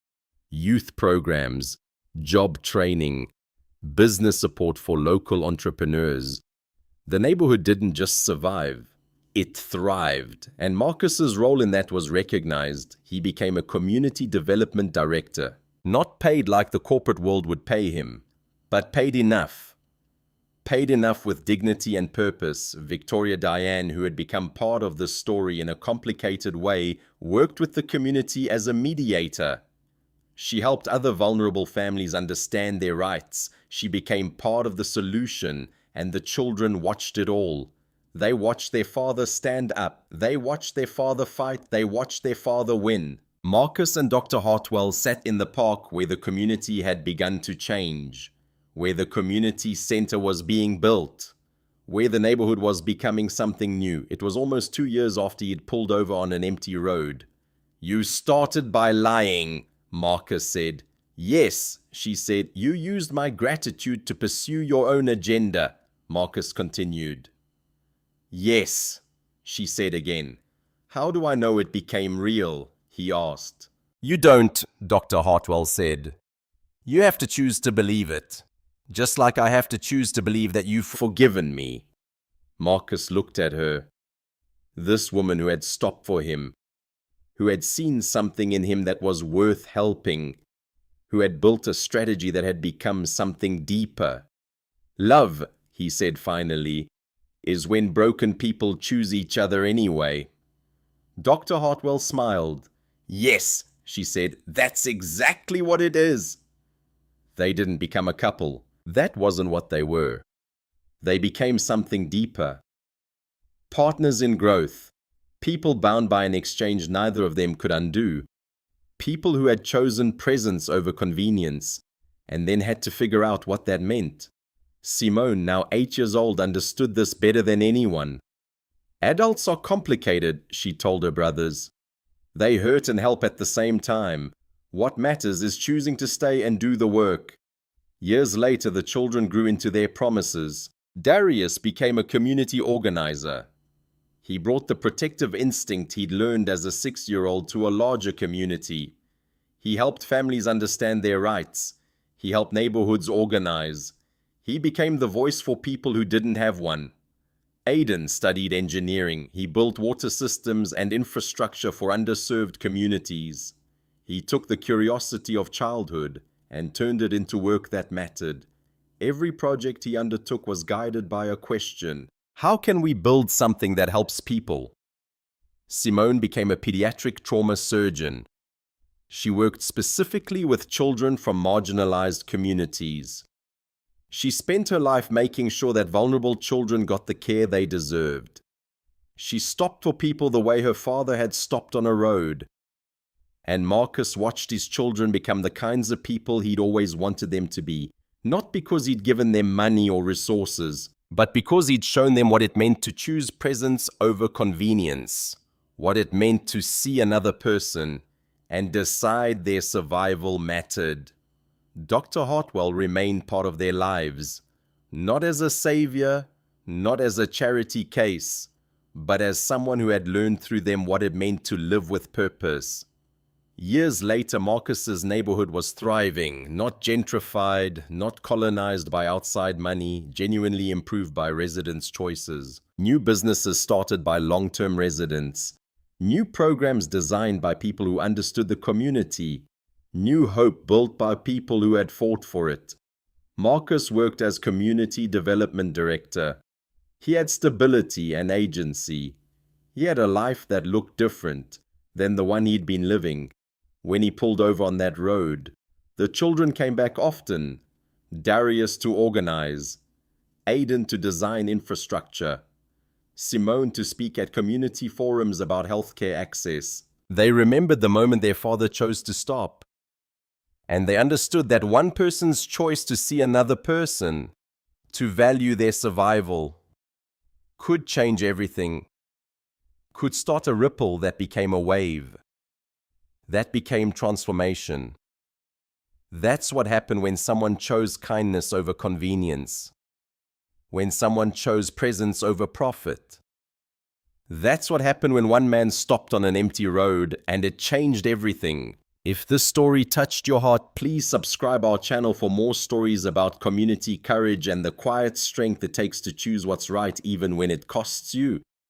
youth programs, job training, business support for local entrepreneurs. The neighborhood didn't just survive, it thrived, and Marcus's role in that was recognized. He became a community development director. Not paid like the corporate world would pay him, but paid enough. Paid enough with dignity and purpose. Victoria Diane, who had become part of this story in a complicated way, worked with the community as a mediator. She helped other vulnerable families understand their rights. She became part of the solution, and the children watched it all. They watched their father stand up. They watched their father fight. They watched their father win. Marcus and Dr. Hartwell sat in the park where the community had begun to change, where the community center was being built, where the neighborhood was becoming something new. It was almost 2 years after he'd pulled over on an empty road. "You started by lying," Marcus said. "Yes," she said, "you used my gratitude to pursue your own agenda," Marcus continued. "Yes," she said again. "How do I know it became real?" he asked. "You don't," Dr. Hartwell said. "You have to choose to believe it, just like I have to choose to believe that you've forgiven me." Marcus looked at her. This woman who had stopped for him, who had seen something in him that was worth helping, who had built a strategy that had become something deeper. "Love," he said finally, "is when broken people choose each other anyway." Dr. Hartwell smiled. "Yes," she said, "that's exactly what it is." They didn't become a couple. That wasn't what they were. They became something deeper. Partners in growth. People bound by an exchange neither of them could undo. People who had chosen presence over convenience, and then had to figure out what that meant. Simone, now 8 years old, understood this better than anyone. "Adults are complicated," she told her brothers. "They hurt and help at the same time. What matters is choosing to stay and do the work." Years later, the children grew into their promises. Darius became a community organizer. He brought the protective instinct he'd learned as a 6-year-old to a larger community. He helped families understand their rights. He helped neighborhoods organize. He became the voice for people who didn't have one. Aidan studied engineering. He built water systems and infrastructure for underserved communities. He took the curiosity of childhood and turned it into work that mattered. Every project he undertook was guided by a question: how can we build something that helps people? Simone became a pediatric trauma surgeon. She worked specifically with children from marginalized communities. She spent her life making sure that vulnerable children got the care they deserved. She stopped for people the way her father had stopped on a road. And Marcus watched his children become the kinds of people he'd always wanted them to be, not because he'd given them money or resources, but because he'd shown them what it meant to choose presence over convenience, what it meant to see another person and decide their survival mattered. Dr. Hartwell remained part of their lives, not as a savior, not as a charity case, but as someone who had learned through them what it meant to live with purpose. Years later, Marcus's neighborhood was thriving, not gentrified, not colonized by outside money, genuinely improved by residents' choices. New businesses started by long-term residents. New programs designed by people who understood the community. New hope built by people who had fought for it. Marcus worked as community development director. He had stability and agency. He had a life that looked different than the one he'd been living. When he pulled over on that road, the children came back often. Darius to organize, Aidan to design infrastructure, Simone to speak at community forums about healthcare access. They remembered the moment their father chose to stop, and they understood that one person's choice to see another person, to value their survival, could change everything, could start a ripple that became a wave, that became transformation. That's what happened when someone chose kindness over convenience, when someone chose presence over profit. That's what happened when one man stopped on an empty road, and it changed everything. If this story touched your heart, please subscribe our channel for more stories about community courage and the quiet strength it takes to choose what's right even when it costs you.